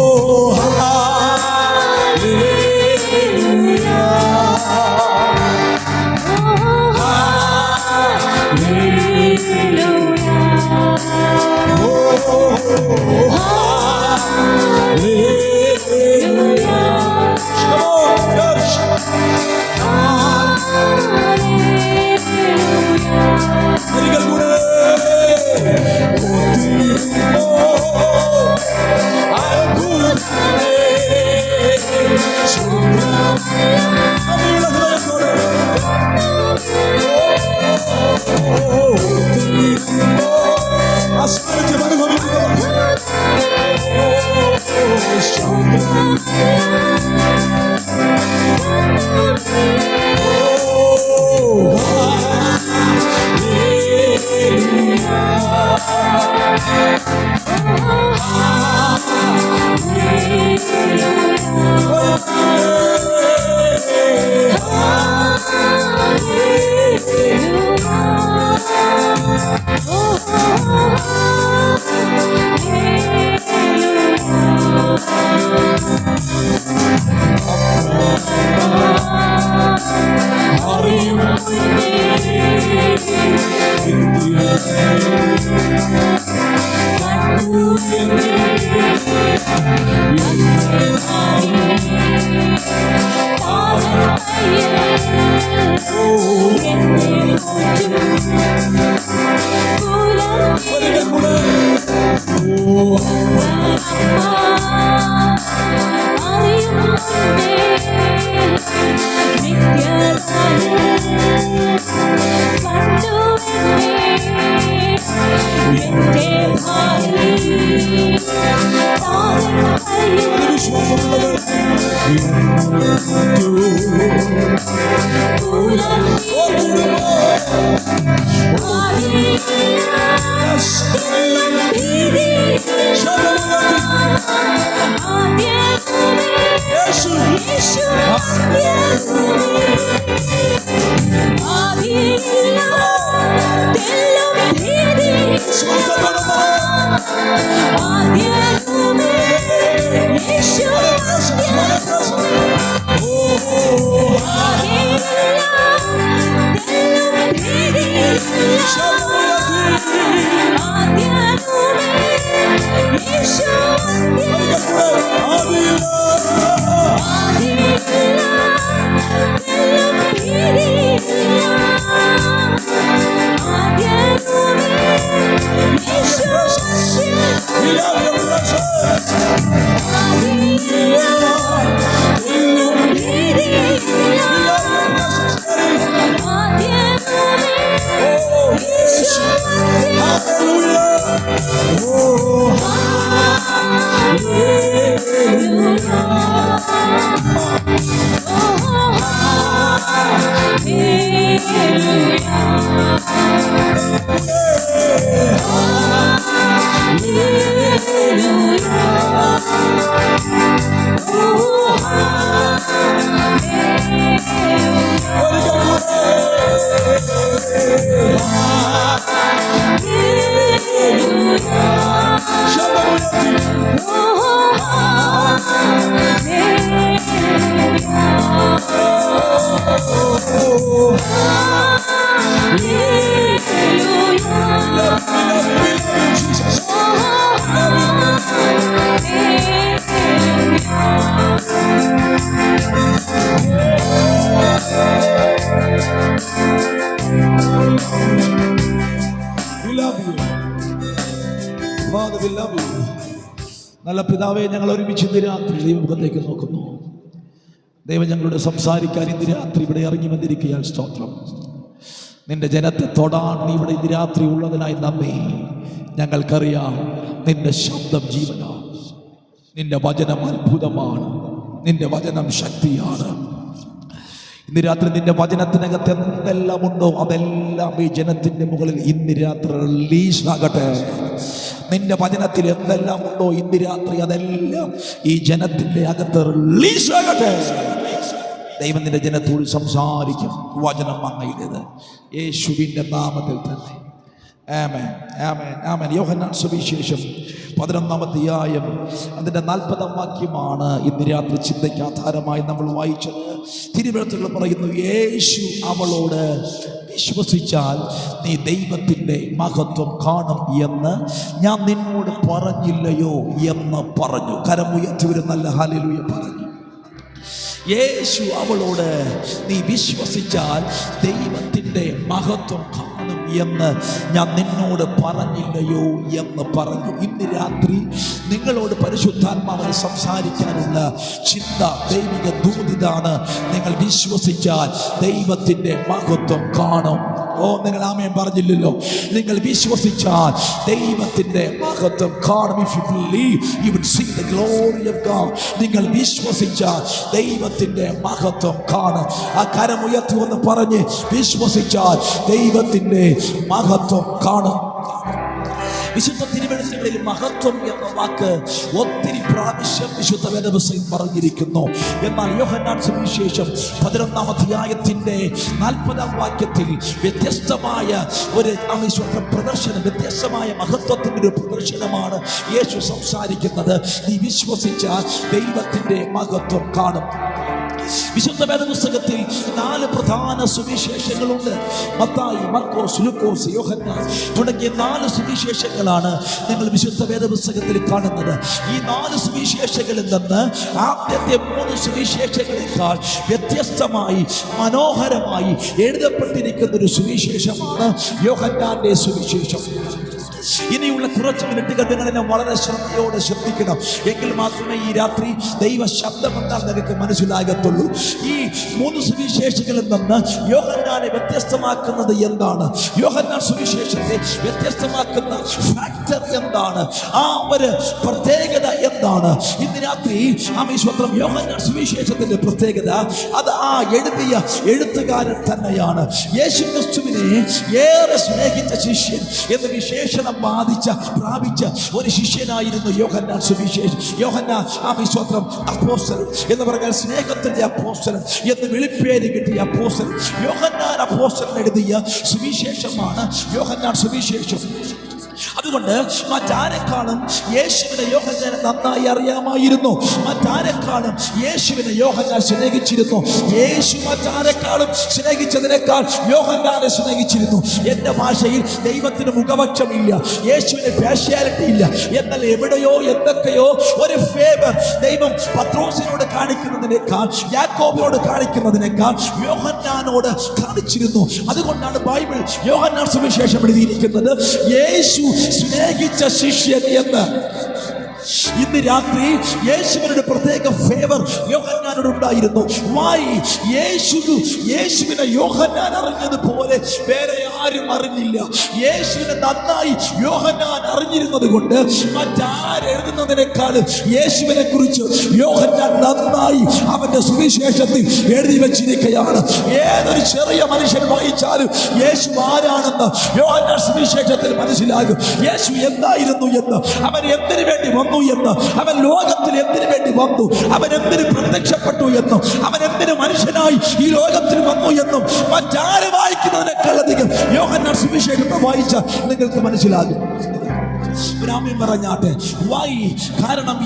നല്ല പിതാവേ, ഞങ്ങൾ ഒരുമിച്ച് ഇന്ന് രാത്രി ദൈവമുഖത്തേക്ക് നോക്കുന്നു. ദൈവം ഞങ്ങളോട് സംസാരിക്കാൻ ഇന്ന് രാത്രി ഇവിടെ ഇറങ്ങി വന്നിരിക്കുകയാൽ സ്തോത്രം. നിന്റെ ജനത്തെ തൊടാൻ നീ ഇവിടെ ഇന്ന് രാത്രി ഉള്ളതിനായി നന്ദി. ഞങ്ങൾക്കറിയാം നിന്റെ ശബ്ദം ജീവനാണ്, നിന്റെ വചനം അത്ഭുതമാണ്, നിന്റെ വചനം ശക്തിയാണ്. ഇന്ന് രാത്രി നിന്റെ വചനത്തിനകത്ത് എന്തെല്ലാം ഉണ്ടോ അതെല്ലാം ഈ ജനത്തിന്റെ മുകളിൽ ഇന്ന് രാത്രി റിലീസ് ആകട്ടെ. നിന്റെ വചനത്തിൽ എന്തെല്ലാം ഉണ്ടോ ഇന്ന് രാത്രി അതെല്ലാം ഈ ജനത്തിന്റെ അകത്ത് റിലീസ് ആകട്ടെ. ദൈവം നിന്റെ ജനത്തോട് സംസാരിക്കും. വചനം അങ്ങയിലേത് യേശുവിന്റെ നാമത്തിൽ തന്നെ. ആമേൻ, ആമേൻ, ആമേൻ. യോഹന്നാൻ സുവിശേഷം 11-ാം അധ്യായം അതിൻ്റെ 40-ാം വാക്യമാണ് ഇന്ന് രാത്രി ചിന്തയ്ക്ക് ആധാരമായി നമ്മൾ വായിച്ചത്. തിരുവെഴുത്തുകൾ പറയുന്നു, യേശു അവളോട്, വിശ്വസിച്ചാൽ നീ ദൈവത്തിൻ്റെ മഹത്വം കാണും എന്ന് ഞാൻ നിന്നോട് പറഞ്ഞില്ലയോ എന്ന് പറഞ്ഞു. കരമുയർത്തി ഒരു നല്ല ഹല്ലേലൂയ പറഞ്ഞു. യേശു അവളോട്, നീ വിശ്വസിച്ചാൽ ദൈവത്തിൻ്റെ മഹത്വം കാണും എന്ന് ഞാൻ നിന്നോട് പറഞ്ഞില്ലയോ എന്ന് പറഞ്ഞു. ഇന്ന് രാത്രി നിങ്ങളോട് പരിശുദ്ധാത്മാവിന് സംസാരിക്കാനുള്ള ചിന്ത, ദൈവിക ദൂതിതാണ്. നിങ്ങൾ വിശ്വസിച്ചാൽ ദൈവത്തിൻ്റെ മഹത്വം കാണും. ഓ, നിങ്ങൾ ആമേൻ പറഞ്ഞില്ലല്ലോ. നിങ്ങൾ വിശ്വസിച്ചാൽ ദൈവത്തിൻ്റെ മഹത്വം കാണും. If you believe, you will see the glory of God. നിങ്ങൾ വിശ്വസിച്ചാൽ ദൈവത്തിൻ്റെ മഹത്വം കാണും. ആ കരമുയർത്തി ഒന്ന് പറഞ്ഞ്, വിശ്വസിച്ചാൽ ദൈവത്തിൻ്റെ മഹത്വം കാണും. വിശുദ്ധ തിരുവെഴുത്തുകളിൽ മഹത്വം എന്ന വാക്ക് ഒത്തിരി പ്രാവശ്യം വിശുദ്ധ വേദപുസ്തകം പറഞ്ഞിരിക്കുന്നു. എന്നാൽ യോഹന്നാൻ സുവിശേഷം 11-ാം അധ്യായത്തിന്റെ 40-ാം വാക്യത്തിൽ വ്യത്യസ്തമായ ഒരു പ്രദർശനം, വ്യത്യസ്തമായ മഹത്വത്തിന്റെ ഒരു പ്രദർശനമാണ് യേശു സംസാരിക്കുന്നത്. നീ വിശ്വസിച്ചാൽ ദൈവത്തിന്റെ മഹത്വം കാണും. വിശുദ്ധ വേദപുസ്തകത്തിൽ 4 പ്രധാന സുവിശേഷങ്ങളുണ്ട്. മത്തായി, മർക്കോസ്, ലൂക്കോസ്, യോഹന്നാൻ തുടങ്ങിയ 4 സുവിശേഷങ്ങളാണ് നിങ്ങൾ വിശുദ്ധ വേദപുസ്തകത്തിൽ കാണുന്നത്. ഈ 4 സുവിശേഷങ്ങളിൽ നിന്ന് ആദ്യത്തെ 3 സുവിശേഷങ്ങളെക്കാൾ വ്യത്യസ്തമായി മനോഹരമായി എഴുതപ്പെട്ടിരിക്കുന്ന ഒരു സുവിശേഷമാണ് യോഹന്നാന്റെ സുവിശേഷം. ഇനിയുള്ള കുറച്ച് മിനിറ്റുകൾ നിങ്ങൾ എന്നെ വളരെ ശ്രദ്ധയോടെ ശ്രദ്ധിക്കണം. എങ്കിൽ മാത്രമേ ഈ രാത്രി ദൈവ ശബ്ദം എന്നാൽ നിനക്ക് മനസ്സിലാകത്തുള്ളൂ. ഈ 3 സുവിശേഷങ്ങളിൽ നിന്ന് യോഹന്നാനെ വ്യത്യസ്തമാക്കുന്നത് എന്താണ്, യോഹന്നാൻ സുവിശേഷത്തെ വ്യത്യസ്തമാക്കുന്ന ഫാക്ടർ എന്താണ്, ആ ഒരു പ്രത്യേകത എന്താണ്? ഇന്ന് രാത്രി സ്വന്തം യോഹന്നാൻ സുവിശേഷത്തിന്റെ പ്രത്യേകത അത് ആ എഴുതിയ എഴുത്തുകാരൻ തന്നെയാണ്. യേശു ക്രിസ്തുവിനെ ഏറെ സ്നേഹിച്ച ശിഷ്യൻ എന്ന് വിശേഷണം പ്രാപിച്ച ഒരു ശിഷ്യനായിരുന്നു യോഹന്നാൻ സുവിശേഷം. യോഹന്നാൻ സ്വന്തം അപ്പോസ്തലൻ എന്ന് പറഞ്ഞാൽ സ്നേഹത്തിന്റെ അപ്പോസ്തലൻ എന്ന് വിളിപ്പേര് കിട്ടിയ അപ്പോസ്തലൻ. യോഹന്നാൻ അപ്പോസ്തലൻ എഴുതിയ സുവിശേഷമാണ് യോഹന്നാൻ സുവിശേഷം. അതുകൊണ്ട് മറ്റാരെക്കാളും യേശുവിനെ യോഹന്നാൻ നന്നായി അറിയാമായിരുന്നു. മറ്റാരെക്കാളും യേശുവിനെ യോഹന്നാൻ സ്നേഹിച്ചിരുന്നു. യേശു മറ്റാരെക്കാളും സ്നേഹിച്ചതിനേക്കാൾ യോഹന്നാനെ സ്നേഹിച്ചിരുന്നു. എൻ്റെ ഭാഷയിൽ ദൈവത്തിന് മുഖപക്ഷമില്ല, യേശുവിന് പാഷ്യാലിറ്റി ഇല്ല. എന്നാൽ എവിടെയോ എന്തൊക്കെയോ ഒരു ഫേവർ ദൈവം പത്രോസിനോട് കാണിക്കുന്നതിനേക്കാൾ, യാക്കോബിനോട് കാണിക്കുന്നതിനേക്കാൾ യോഹന്നാനോട് കാണിച്ചിരുന്നു. അതുകൊണ്ടാണ് ബൈബിൾ യോഹന്നാൻ സുവിശേഷം എഴുതിയിരിക്കുന്നത് യേശു സ്നേഹിച്ച ശിഷ്യൻ എന്ന്. ഇന്ന് രാത്രി യേശുവിനൊരു പ്രത്യേക ഫേവർ യോഹന്നാനോട് ഉണ്ടായിരുന്നു. യേശുവിനെ യോഹന്നാൻ അറിഞ്ഞതുപോലെ വേറെ ആരും അറിഞ്ഞില്ല. യേശുവിനെ നന്നായി യോഹന്നാൻ അറിഞ്ഞിരുന്നത് കൊണ്ട് മറ്റാരെഴുതുന്നതിനേക്കാൾ യേശുവിനെ കുറിച്ച് യോഹന്നാൻ നന്നായി അവന്റെ സുവിശേഷത്തിൽ എഴുതി വെച്ചിരിക്കുകയാണ്. ഏതൊരു ചെറിയ മനുഷ്യൻ വായിച്ചാലും യേശു ആരാണെന്ന് യോഹന്നാൻ സുവിശേഷത്തിൽ മനസ്സിലാകും. യേശു എന്തായിരുന്നു എന്ന്, അവൻ എന്തിനു വേണ്ടി വന്നു എന്ന്, അവൻ ലോകത്തിൽ എന്തിനു വേണ്ടി വന്നു, അവൻ എന്തിനു പ്രത്യക്ഷപ്പെട്ടു എന്നും, അവൻ എന്തിനു മനുഷ്യനായി ഈ ലോകത്തിൽ വന്നു എന്നും മറ്റാര് വായിക്കുന്നതിനേക്കാൾ അധികം യോഹന്നാൻ സുവിശേഷം വായിച്ചാൽ നിങ്ങൾക്ക് മനസ്സിലാകും. ബ്രാഹ്മൺ പറഞ്ഞാട്ടെ വൈ? കാരണം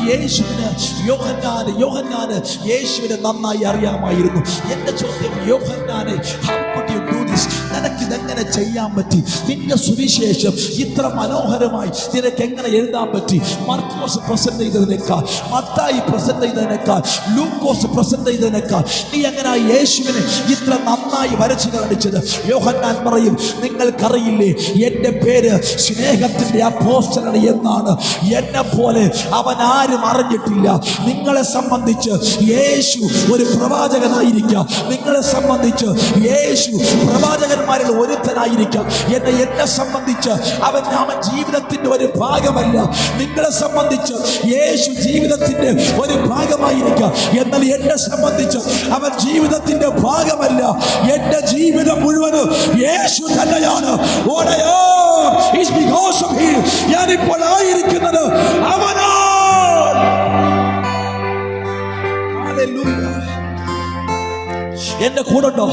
യോഹന്നാന് യേശുവിനെ നന്നായി അറിയാമായിരുന്നു. എന്റെ ചോദ്യം, യോഹന്നാനെ, how could you do this? നിനക്ക് ഇതെങ്ങനെ ചെയ്യാൻ പറ്റി? നിന്റെ സുവിശേഷം ഇത്ര മനോഹരമായി നിനക്ക് എങ്ങനെ എഴുതാൻ പറ്റി? മാർക്കോസ് പ്രസന്റ് ചെയ്തതിനേക്കാൾ, മത്തായി പ്രസന്റ് ചെയ്തതിനേക്കാൾ, ലൂക്കോസ് പ്രസന്റ് ചെയ്തതിനേക്കാൾ നീ എങ്ങനെ യേശുവിനെ ഇത്ര നന്നായി വരച്ചു കാണിച്ചത്? യോഹന്നാൻ പറയും, നിങ്ങൾക്കറിയില്ലേ എൻ്റെ പേര് സ്നേഹത്തിന്റെ അപ്പോസ്തലൻ എന്നാണ്. എന്നെ പോലെ അവൻ ആരും അറിഞ്ഞിട്ടില്ല. നിങ്ങളെ സംബന്ധിച്ച് യേശു ഒരു പ്രവാചകനായിരിക്കാം, നിങ്ങളെ സംബന്ധിച്ച് യേശു പ്രവാചകന്മാരിൽ ഒരുത്തനായിരിക്കാം. എന്നെ സംബന്ധിച്ച് അവൻ ജീവിതത്തിന്റെ ഒരു ഭാഗമല്ല. നിങ്ങളെ സംബന്ധിച്ച് യേശു ജീവിതത്തിന്റെ ഒരു ഭാഗമായിരിക്കാം. എന്നാൽ എന്നെ സംബന്ധിച്ച് അവൻ ജീവിതത്തിന്റെ ഭാഗമല്ല. എന്റെ ജീവിതം മുഴുവനും യേശു തന്നെയാണ്. ഞാനിപ്പോൾ ആയിരിക്കുന്നത് അവനാ. എന്റെ കൂടെ ഉണ്ടോ?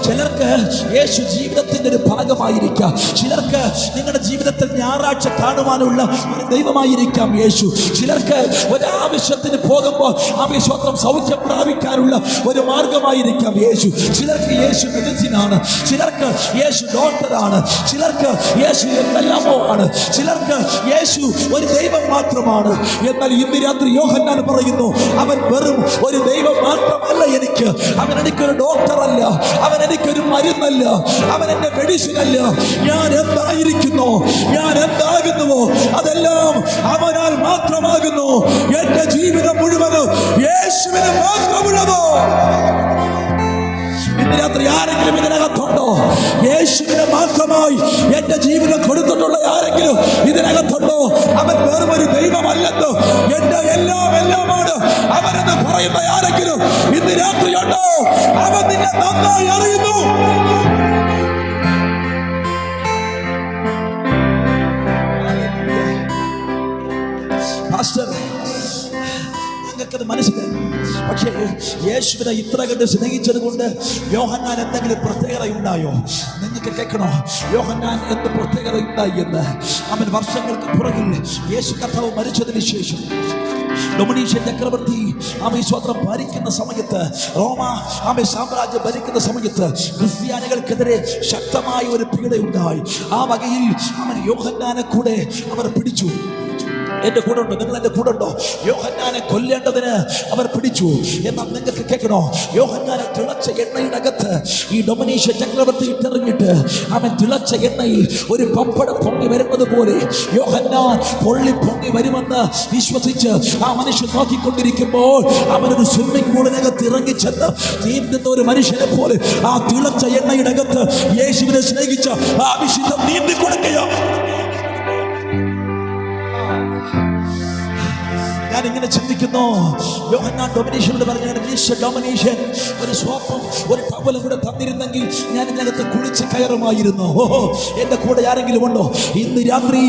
ചിലർക്ക് യേശു ജീവിതത്തിന്റെ ഒരു ഭാഗമായിരിക്കാം. ചിലർക്ക് നിങ്ങളുടെ ജീവിതത്തിൽ ഞായറാഴ്ച കാണുവാനുള്ള ഒരു ദൈവമായിരിക്കാം യേശു. ചിലർക്ക് ഒരാവശ്യത്തിന് പോകുമ്പോൾ ആവശ്യം സൗഖ്യം പ്രാപിക്കാനുള്ള ഒരു മാർഗമായിരിക്കാം യേശു. ചിലർക്ക് യേശു മെഡിസിനാണ്, ചിലർക്ക് യേശു ഡോക്ടറാണ്, ചിലർക്ക് യേശു എന്തെല്ലാമോ ആണ്, ചിലർക്ക് യേശു ഒരു ദൈവം മാത്രമാണ്. എന്നാൽ ഇന്ന് രാത്രി യോഹന്നാൻ പറയുന്നു, അവൻ വെറും ഒരു ദൈവം മാത്രമല്ല എനിക്ക്. അവൻ എനിക്കൊരു ഡോക്ടറല്ല, അവൻ എനിക്കൊരു മരുന്നല്ല, അവൻ എന്റെ മെഡിസിൻ അല്ല. ഞാൻ എന്തായിരിക്കുന്നു, ഞാൻ എന്താകുന്നുവോ അതെല്ലാം അവനാൽ മാത്രമാകുന്നു. എന്റെ ജീവിതം മുഴുവനും യേശുവിന് മാത്രമുള്ളതോ. ഇന്ന് രാത്രി ആരെങ്കിലും ഇതിനകത്തുണ്ടോ? യേശുവിനെ മാത്രമായി എന്റെ ജീവിതം കൊടുത്തിട്ടുള്ള ആരെങ്കിലും ഇതിനകത്തുണ്ടോ? അവൻ വെറും ഒരു ദൈവമല്ലെന്ന്, എന്റെ എല്ലാമാണ് അവനെന്ന് പറയുന്ന ആരെങ്കിലും ഇന്ന് രാത്രിയുണ്ടോ? അവൻ നിന്നെ നന്നായി അറിയുന്നു. പാസ്റ്റർ, നിങ്ങൾക്കത് മനസ്സിലായി. പക്ഷേ യേശുവിനെ ഇത്ര കണ്ട് സ്നേഹിച്ചത് കൊണ്ട് യോഹന്നാൻ എന്തെങ്കിലും പ്രത്യേകത ഉണ്ടായോ? നിങ്ങൾക്ക് കേൾക്കണോ? യോഹന്നാൻ എന്ത് പ്രത്യേകത ഉണ്ടായി എന്ന്? അവൻ വർഷങ്ങൾക്ക് പുറകിൽ യേശു കർത്താവ് മരിച്ചതിന് ശേഷം ഡൊമിനീഷ്യൻ ചക്രവർത്തി സ്വത്രം ഭരിക്കുന്ന സമയത്ത്, റോമ സാമ്രാജ്യം ഭരിക്കുന്ന സമയത്ത് ക്രിസ്ത്യാനികൾക്കെതിരെ ശക്തമായ ഒരു പീഡയുണ്ടായി. ആ വകയിൽ അവൻ യോഹന്നാനെ കൂടെ അവർ പിടിച്ചു. എന്റെ കൂടെ ഉണ്ടോ? നിങ്ങൾ എന്റെ കൂടെ ഉണ്ടോ? യോഹന്നാനെ കൊല്ലേണ്ടതിന് അവർ പിടിച്ചു. എന്നാൽ നിങ്ങൾക്ക് കേൾക്കണോ? യോഹന്നാനെ തിളച്ച എണ്ണയുടെ അകത്ത് ഈ ഡൊമിനീഷ്യൻ ചക്രവർത്തി ഇട്ടെറിഞ്ഞിട്ട് അവൻ തിളച്ച എണ്ണയിൽ ഒരു പപ്പടം പൊങ്ങി വരുന്നത് പോലെ യോഹന്നാൻ പൊങ്ങി വരുമെന്ന് വിശ്വസിച്ച് ആ മനുഷ്യൻ നോക്കിക്കൊണ്ടിരിക്കുമ്പോൾ അവനൊരു സ്വിമ്മിംഗ് പൂളിനകത്ത് ഇറങ്ങിച്ചെന്ന് നീന്തുന്ന ഒരു മനുഷ്യനെ പോലെ ആ തിളച്ച എണ്ണയുടെ അകത്ത് യേശുവിനെ സ്നേഹിച്ച ആ വിശുദ്ധം നീന്തി കൊടുക്കുകയോ. ഞാൻ ഇങ്ങനെ ചിന്തിക്കുന്നു, യോഹന്നാൻ ഡൊമിനീഷ്യനോട് പറഞ്ഞു, ഡൊമിനീഷ്യൻ ഒരു സ്വപ്നം ഒരു ടവലും കൂടെ തന്നിരുന്നെങ്കിൽ ഞാൻ ഇതിനകത്ത് കുളിച്ച് കയറുമായിരുന്നു. എന്റെ കൂടെ ആരെങ്കിലും ഉണ്ടോ? ഇന്ന് രാത്രി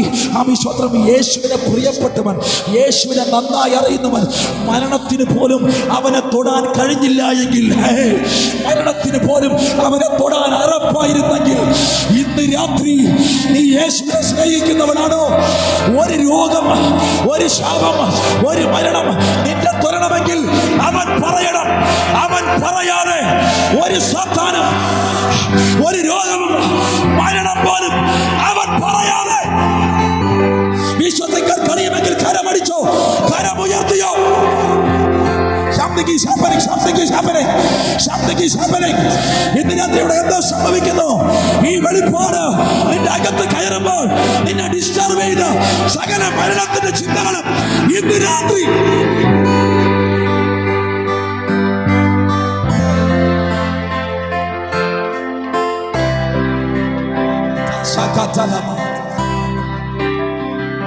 സ്വത്രം യേശുവിനെ പ്രിയപ്പെട്ടവൻ, യേശുവിനെ നന്നായി അറിയുന്നവൻ, മരണത്തിന് പോലും അവനെ തൊടാൻ കഴിഞ്ഞില്ല എങ്കിൽ, മരണത്തിന് പോലും അവനെ തൊടാൻ അറപ്പായിരുന്നെങ്കിൽ, ഇന്ന് രാത്രി നീ യേശുവിനെ സ്നേഹിക്കുന്നവനാണോ? ഒരു രോഗം, ഒരു ശാപം, ഒരു മരണം നിന്നെ തൊരണമെങ്കിൽ അവൻ പറയണം. അവൻ പറയാതെ ഒരു സാത്താനും ഒരു രോഗവും മരണം പോലും അവൻ പറയാതെ വിശ്വസിക്കാൻ കഴിയുമെങ്കിൽ കരമടിച്ചോ, കരമുയർത്തിയോ. ഇന്ന് രാത്രി ഇവിടെ എന്തോ സംഭവിക്കുന്നു? ഈ വെളിപ്പാട് നിന്റെ അകത്ത് കയറുമ്പോൾ നിന്നെ ഡിസ്റ്റർബ് ചെയ്ത സകല മരണത്തിന്റെ ചിന്തകളും ഇന്ന് രാത്രി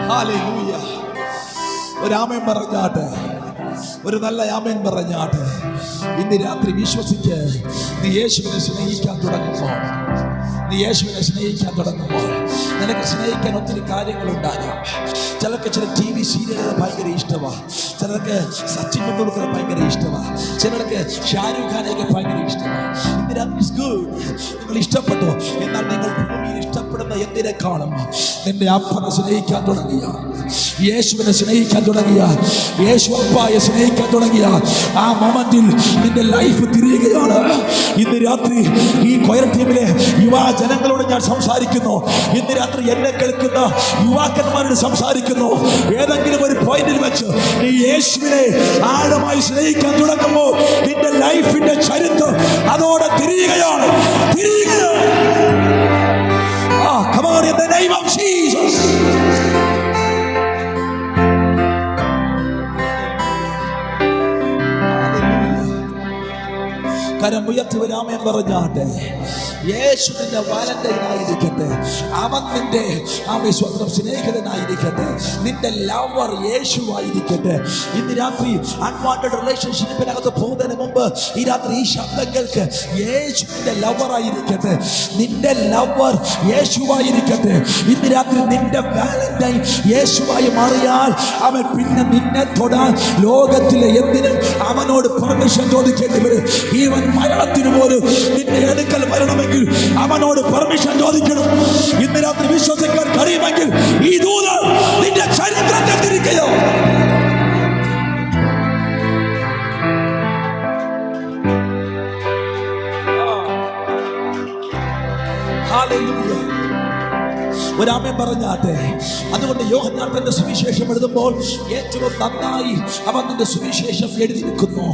ഹല്ലേലൂയ. ഒരു ആമേൻ പറഞ്ഞാട്ടെ, ഒരു നല്ല ആമേൻ പറഞ്ഞാട്ടെ. ഇന്ന് രാത്രി വിശ്വസിച്ച് നീ യേശുവിനെ സ്നേഹിക്കാൻ തുടങ്ങുമ്പോൾ, നീ യേശുവിനെ സ്നേഹിക്കാൻ തുടങ്ങുമ്പോൾ നിനക്ക് സ്നേഹിക്കാൻ ഒത്തിരി കാര്യങ്ങളുണ്ടാകാം. ചിലർക്ക് ചില TV സീരിയലുകൾ ഭയങ്കര ഇഷ്ടമാണ്, ചിലർക്ക് സച്ചിൻ ടെണ്ടുൽക്കർ ഭയങ്കര ഇഷ്ടമാണ്, ചിലർക്ക് ഷാരൂഖ് ഖാനെയൊക്കെ ഭയങ്കര ഇഷ്ടമാണ്. ഇന്ന് രാത്രി ഗുഡ്, നിങ്ങൾ ഇഷ്ടപ്പെട്ടു. എന്നാൽ നിങ്ങൾ ഭൂമിയിൽ ഇഷ്ടപ്പെടുന്ന എന്തിനെ കാണും? നിന്റെ അപ്പനെ സ്നേഹിക്കാൻ തുടങ്ങിയ, യേശുവിനെ സ്നേഹിക്കാൻ തുടങ്ങിയ, യേശു അപ്പായെ സ്നേഹിക്കാൻ തുടങ്ങിയ ആ മൊമെന്റിൽ നിന്റെ ലൈഫ് തിരിയുകയാണ്. ഇന്ന് രാത്രി ഈ കൊയർ ടീമിലെ യുവജനങ്ങളോട് ഞാൻ സംസാരിക്കുന്നു. ഇന്ന് രാത്രി എന്നെ കേൾക്കുന്ന യുവാക്കന്മാരോട് സംസാരിക്കുന്നു. ഏതെങ്കിലും ഒരു പോയിന്റിൽ വെച്ച് നീ യേശുവിനെ ആഴമായി സ്നേഹിക്കാൻ തുടങ്ങുമ്പോൾ നിന്റെ ലൈഫിന്റെ ചരിത്രം അതോടെ തിരിയുകയാണ്. Come on, in the name of Jesus. കരം ഉയർത്തി വരാമേ പറഞ്ഞാട്ടെ. യേശു നിന്റെ വാലന്റൈൻ ആയിരിക്കട്ടെ, അവൻ നിന്റെ സ്വന്തം സ്നേഹിതനായിരിക്കട്ടെ, നിന്റെ ലവർ യേശു ആയിരിക്കട്ടെ. ഇന്ന് രാത്രി അൺവാണ്ടഡ് റിലേഷൻഷിപ്പിനകത്ത് പോകുന്നതിന് മുമ്പ് ഈ രാത്രി ഈ ശബ്ദങ്ങൾക്ക് യേശു നിന്റെ ലവർ ആയിരിക്കട്ടെ, നിന്റെ ലവർ യേശുവായിരിക്കട്ടെ. ഇന്ന് രാത്രി നിന്റെ വാലന്റൈൻ യേശുവായി മാറിയാൽ അവൻ പിന്നെ നിന്നെ തൊടാൻ ലോകത്തിലെ എന്തിനും അവനോട് പെർമിഷൻ ചോദിക്കേണ്ടി വരും. ഈവൻ മരണത്തിന് പോലും നിന്റെ അടുക്കൽ വരണമെങ്കിൽ അവനോട് പെർമിഷൻ ചോദിക്കണം. ഇന്ന് രാത്രി വിശ്വസിക്കാൻ കഴിയുമെങ്കിൽ ഈ ദൂതൻ നിന്റെ ചരിത്രത്തെ തിരിക്കുകയോ. ഹല്ലേലൂയ. ഒരാമേൻ പറഞ്ഞാട്ടെ. അതുകൊണ്ട് യോഹന്നാൻ തന്റെ സുവിശേഷം എഴുതുമ്പോൾ ഏറ്റവും നന്നായി അവൻ നിന്റെ സുവിശേഷം എഴുതിയിരിക്കുന്നു.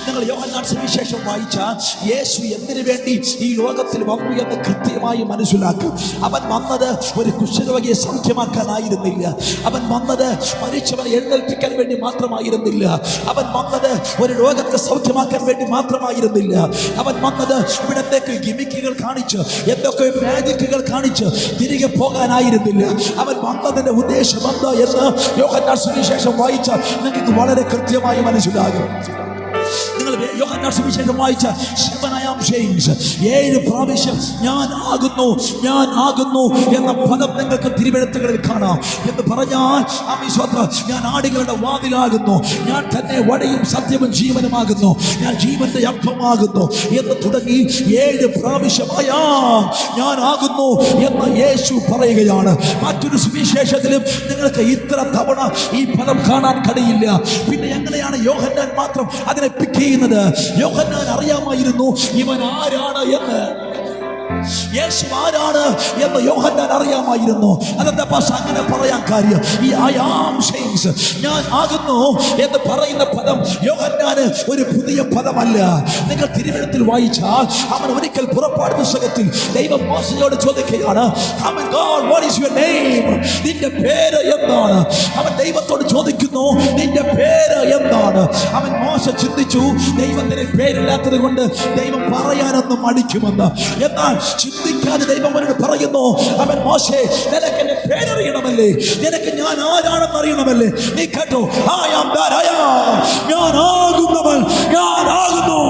നിങ്ങൾ യോഹന്നാൻ സുവിശേഷം വായിച്ചാൽ യേശു എന്തിനു വേണ്ടി ഈ ലോകത്തിൽ വന്നു എന്ന് കൃത്യമായി മനസ്സിലാക്കും. അവൻ വന്നത് ഒരു കുഷ്ഠരോഗിയെ സൗഖ്യമാക്കാനായിരുന്നില്ല, അവൻ വന്നത് മരിച്ചവനെ എഴുന്നേൽപ്പിക്കാൻ വേണ്ടി മാത്രമായിരുന്നില്ല, അവൻ വന്നത് ഒരു രോഗത്തെ സൗഖ്യമാക്കാൻ വേണ്ടി മാത്രമായിരുന്നില്ല. അവൻ വന്നത് ഇവിടത്തേക്ക് ഗിമിക്കുകൾ കാണിച്ച് എന്തൊക്കെ മാജിക്കുകൾ കാണിച്ച് തിരികെ പോകാനായിരുന്നില്ല. അവൻ വന്നതിന്റെ ഉദ്ദേശം എന്താ എന്ന് യോഹന്നാൻ സുവിശേഷം വായിച്ചാൽ നിങ്ങൾക്ക് വളരെ കൃത്യമായി മനസ്സിലാകും. നിങ്ങൾ യോഹന്നാൻ സുവിശേഷം വായിച്ച 7 പ്രാവശ്യം ഞാൻ ആകുന്നു, ഞാൻ ആകുന്നു എന്ന പദം നിങ്ങൾക്ക് തിരുവെഴുത്തുകളിൽ കാണാം. എന്ന് പറഞ്ഞാൽ ഞാൻ ആടുകളുടെ വാതിലാകുന്നു, ഞാൻ തന്നെ വഴിയും സത്യവും ജീവനുമാകുന്നു, ഞാൻ ജീവന്റെ അപ്പമാകുന്നു എന്ന് തുടങ്ങി 7 പ്രാവശ്യമായ ഞാൻ ആകുന്നു എന്ന് യേശു പറയുകയാണ്. മറ്റൊരു സുവിശേഷത്തിലും നിങ്ങൾക്ക് ഇത്ര തവണ ഈ പദം കാണാൻ കഴിയില്ല. പിന്നെ എങ്ങനെയാണ് യോഹന്നാൻ മാത്രം അതിനെ പിക്ക് ചെയ്യുന്നത്? യോഹന്നാൻ അറിയാമായിരുന്നു ഇവൻ ആരാണ് എന്ന്. യേശു ആരാണ് എന്ന് യോഹന്നാൻ അറിയാമായിരുന്നു. അതെന്താ പാസ്റ്റർ അങ്ങനെ പറയാൻ കാര്യം? ഈ ഐ ആം സെയിൻസ്, ഞാൻ ആകുന്നു എന്ന് പറയുന്ന പദം യോഹന്നാന് ഒരു പുതിയ പദമല്ല. നിങ്ങൾ തിരുവെഴുത്തിൽ വായിച്ചാൽ അവൻ ഒരിക്കൽ പുറപ്പാട് പുസ്തകത്തിൽ ദൈവം മോശയോട് ചോദിക്കുകയാണ്, what is your name? നിന്റെ പേര് എന്താണ്? അവൻ ദൈവത്തോട് ചോദിക്കുന്നു, നിന്റെ പേര് എന്താണ്? അവൻ മോശ ചിന്തിച്ചു ദൈവത്തിന് പേരില്ലാത്തത് കൊണ്ട് ദൈവം പറയാനൊന്നും മടിക്കുമെന്ന്. എന്നാൽ ചിന്തിക്കാതെ ദൈവം അവനോട് പറയുന്നു, അവൻ മോശേ നിനക്ക് എന്റെ പേരറിയണമല്ലേ, നിനക്ക് ഞാൻ ആരാണെന്ന് അറിയണമല്ലേ? നീ കേട്ടോ, ഞാൻ ആകുന്നവൻ, ഞാൻ ആകുന്നു.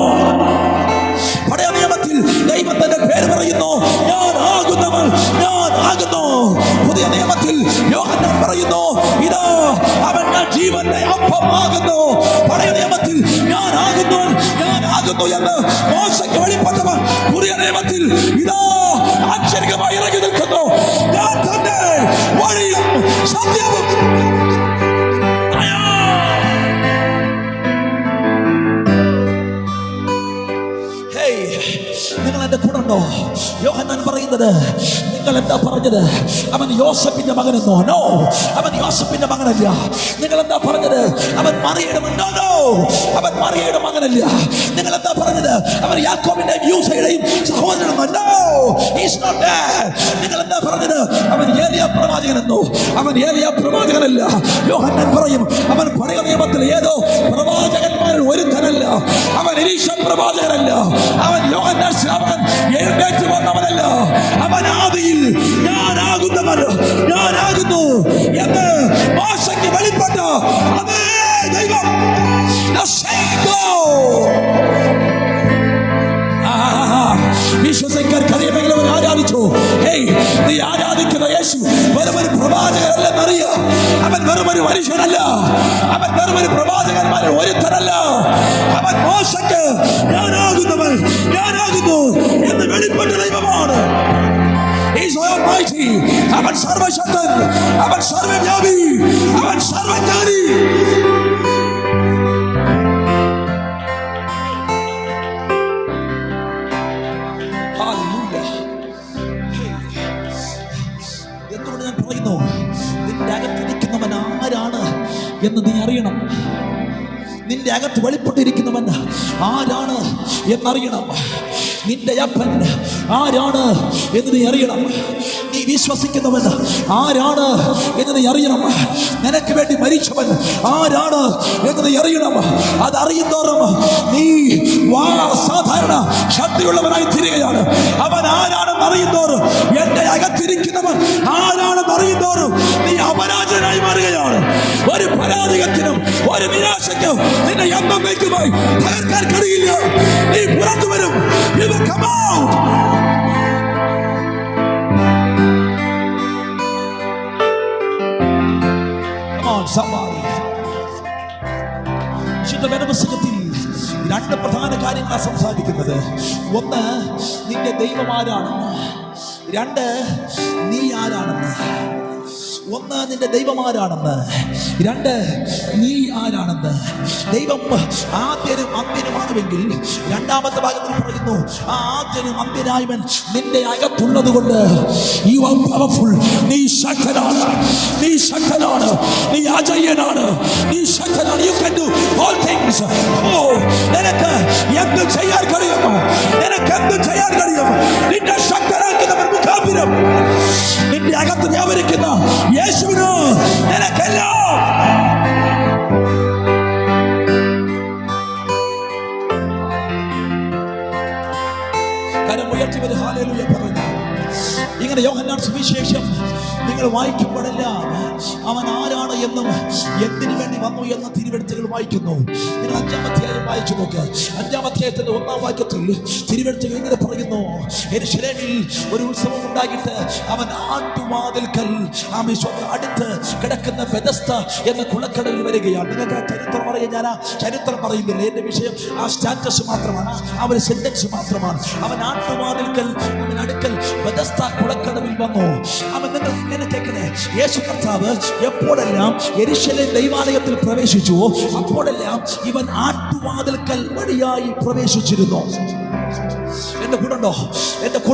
പഴയ നിയമത്തിൽ ദൈവം തന്റെ പേര് പറയുന്നു, ഞാൻ ആകുന്നവൻ, ഞാൻ ആകുന്നു. പുതിയ നിയമത്തിൽ യോഹന്നാൻ പറയുന്നു, ഇതാ അവൻ ഞാൻ ജീവന്റെ അപ്പമാകുന്നു. പഴയ നിയമത്തിൽ ഞാൻ ആകുന്നു, ഞാൻ ആകുന്നു എന്ന് മോശയ്ക്ക് വെളിപ്പെട്ടവൻ പുതിയ നിയമത്തിൽ ഇതാ ആശ്ചര്യമായി ഇറങ്ങി നിൽക്കുന്നു, ഞാൻ തന്നെ വഴിയും സത്യവും. നിങ്ങൾ എന്റെ കൂടെ ഉണ്ടോ? യോഹന്നാൻ പറയുന്നത്, നിങ്ങൾ എന്താ പറഞ്ഞത്? അവൻ യോസഫിന്റെ മകനെന്നോ? നോ, അവൻ യോസഫിന്റെ മകനല്ല. നിങ്ങൾ എന്താ പറഞ്ഞത്? അവൻ മറിയയുടെ മകനോ? അവൻ മറിയയുടെ മകനല്ല. നിങ്ങൾ എന്താ പറഞ്ഞത്? അവൻ യാക്കോബിന്റെയും യൂസയുടെയും സഹോദരനോ? No, he is not that. നിങ്ങൾ എന്താ പറഞ്ഞത്? അവൻ ഏലിയ പ്രവാചകനെന്നോ? അവൻ ഏലിയ പ്രവാചകനല്ല. യോഹന്നാൻ പറയും അവൻ പഴയ നിയമത്തിൽ ഏതോ പ്രവാചകന്മാരിൽ ഒരുത്തനല്ല. അവൻ എലീശ പ്രവാചകനല്ല. അവൻ യോഹന്നാൻ സ്നാപകൻ എഴുന്നേറ്റ് വന്നവനല്ല. അവൻ ആദിയിൽ ഞാനാകുന്നു എന്ന് മോശയ്ക്ക് വെളിപ്പെട്ട അതേ ദൈവം. വിശ്വസിക്കാൻ കഴിയുമെങ്കിൽ അവൻ ആരാധിച്ചു. നീ ആരാധിക്കുന്ന യേശു വെറുമൊരു പ്രവാചകനല്ലെന്നറിയാം. അവൻ വെറുമൊരു മനുഷ്യനല്ല. അവൻ വെറുമൊരു പ്രവാചകന്മാരിൽ ഒരുത്തനല്ല. അവൻ മോശയ്ക്ക് ഞാനാകുന്നു എന്ന് വെളിപ്പെട്ട ദൈവമാണ്. അവൻ സർവശക്തൻ, അവൻ സർവവ്യാപി, അവൻ സർവജ്ഞാനി. എന്തുകൊണ്ട് ഞാൻ പറയുന്നു? നിന്റെ അകത്തിരിക്കുന്നവൻ ആരാണ് എന്ന് നീ അറിയണം. നിന്റെ അകത്ത് വെളിപ്പെട്ടിരിക്കുന്നവൻ ആരാണ് എന്നറിയണം. നിന്റെ അപ്പൻ ആരാണ് എന്ന് നീ അറിയണം. നീ വിശ്വസിക്കുന്നവൻ ആരാണ് എന്ന് നീ അറിയണം. നിനക്ക് വേണ്ടി മരിച്ചവൻ ആരാണ് എന്ന് നീ അറിയണം. അതറിയുന്നോറും നീ സാധാരണ ശക്തിയുള്ളവനായി തീരുകയാണ്. അവൻ ആരാണെന്ന് അറിയുന്നോറും, എന്റെ അകത്തിരിക്കുന്നവൻ ആരാണെന്ന് അറിയുന്നോറും നീ അപരാജനായി മാറുകയാണ്. ഒരു പരാജയത്തിനും ഒരു നിരാശയ്ക്കും നിന്നെ എന്നേക്കുമായി തകർക്കാൻ കഴിയില്ല. നീ പുറത്തു വരും. You will come out. Come on, somebody. ശുദ്ധ വേദപുസ്തകത്തിൽ രണ്ട് പ്രധാന കാര്യങ്ങളാണ് സംസാരിക്കുന്നത്. ഒന്ന്, നിന്റെ ദൈവം ആരാണെന്ന്. രണ്ട്, നീ ആരാണെന്ന്. ഒന്ന്, നിന്റെ ദൈവം ആരാണെന്ന്. രണ്ട്, നീ ആരാണെന്ന്. ദൈവം ആദ്യനും അന്ത്യനുമാകുമെങ്കിൽ രണ്ടാമത്തെ ഭാഗത്തിൽ പറയുന്നു ആ ആദ്യനും അന്ത്യനായവൻ നിന്റെ അകത്തുള്ളത് കൊണ്ട് you are powerful. നീ ശക്തനാണ്, നീ ശക്തനാണ്, നീ അജയ്യനാണ്, നീ ശക്തനാണ്. You can do all things. നിനക്ക് എന്ത് ചെയ്യാൻ കഴിയും? നിനക്ക് എന്ത് ചെയ്യാൻ കഴിയും? നിന്നെ ശക്തനാക്കുന്നവർ മുഖാന്തരം നിന്റെ അകത്ത് വ്യാപരിക്കുന്ന യേശുവിന് നിനക്കെല്ലാം കരമുയർത്തിവര് ഹല്ലേലൂയ പറഞ്ഞു. ഇങ്ങനെ യോഹന്നാൻ സുവിശേഷം നിങ്ങൾ വായിക്കുമ്പോഴെല്ലാം അവൻ ആരാണ് എന്നും എന്തിനു വേണ്ടി വന്നു എന്ന തിരുവെഴുത്തുകൾ വായിക്കുന്നു. നിങ്ങൾ 5-ാം അധ്യായം വായിച്ചു നോക്ക്. 5-ാം അധ്യായത്തിന്റെ 1-ാം വാക്യത്തിൽ തിരുവെഴുത്തുകൾ ഇങ്ങനെ പറയുന്നു, യെരൂശലേമിൽ ഒരു ഉത്സവം ഉണ്ടായിട്ട് അവൻ ആട്ടുവാതിൽക്കൽ അടുത്ത് കിടക്കുന്ന ബെഥസ്ത എന്ന കുളക്കടലിൽ വരികയാണ്. നിങ്ങൾക്ക് ആ ചരിത്രം പറയാൻ ഞാൻ ആ ചരിത്രം പറയുന്നില്ല. എന്റെ വിഷയം ആ സ്റ്റാറ്റസ് മാത്രമാണ്, ആ ഒരു സെന്റൻസ് മാത്രമാണ്. അവൻ ആട്ടുവാതിൽക്കൽ അടുക്കൽ ബെഥസ്ത കുളക്കടലിൽ വന്നു. അവൻ നിങ്ങൾ ഇങ്ങനെ കേൾക്കണേ, യേശു കർത്താവ് എപ്പോഴെല്ലാം യെരൂശലേം ദൈവാലയത്തിൽ പ്രവേശിച്ചു അപ്പോഴെല്ലാം ഇവൻ ആട്ടുവാതിൽക്കൽ വഴിയായി പ്രവേശിച്ചിരുന്നു. എന്റെ കൂടെ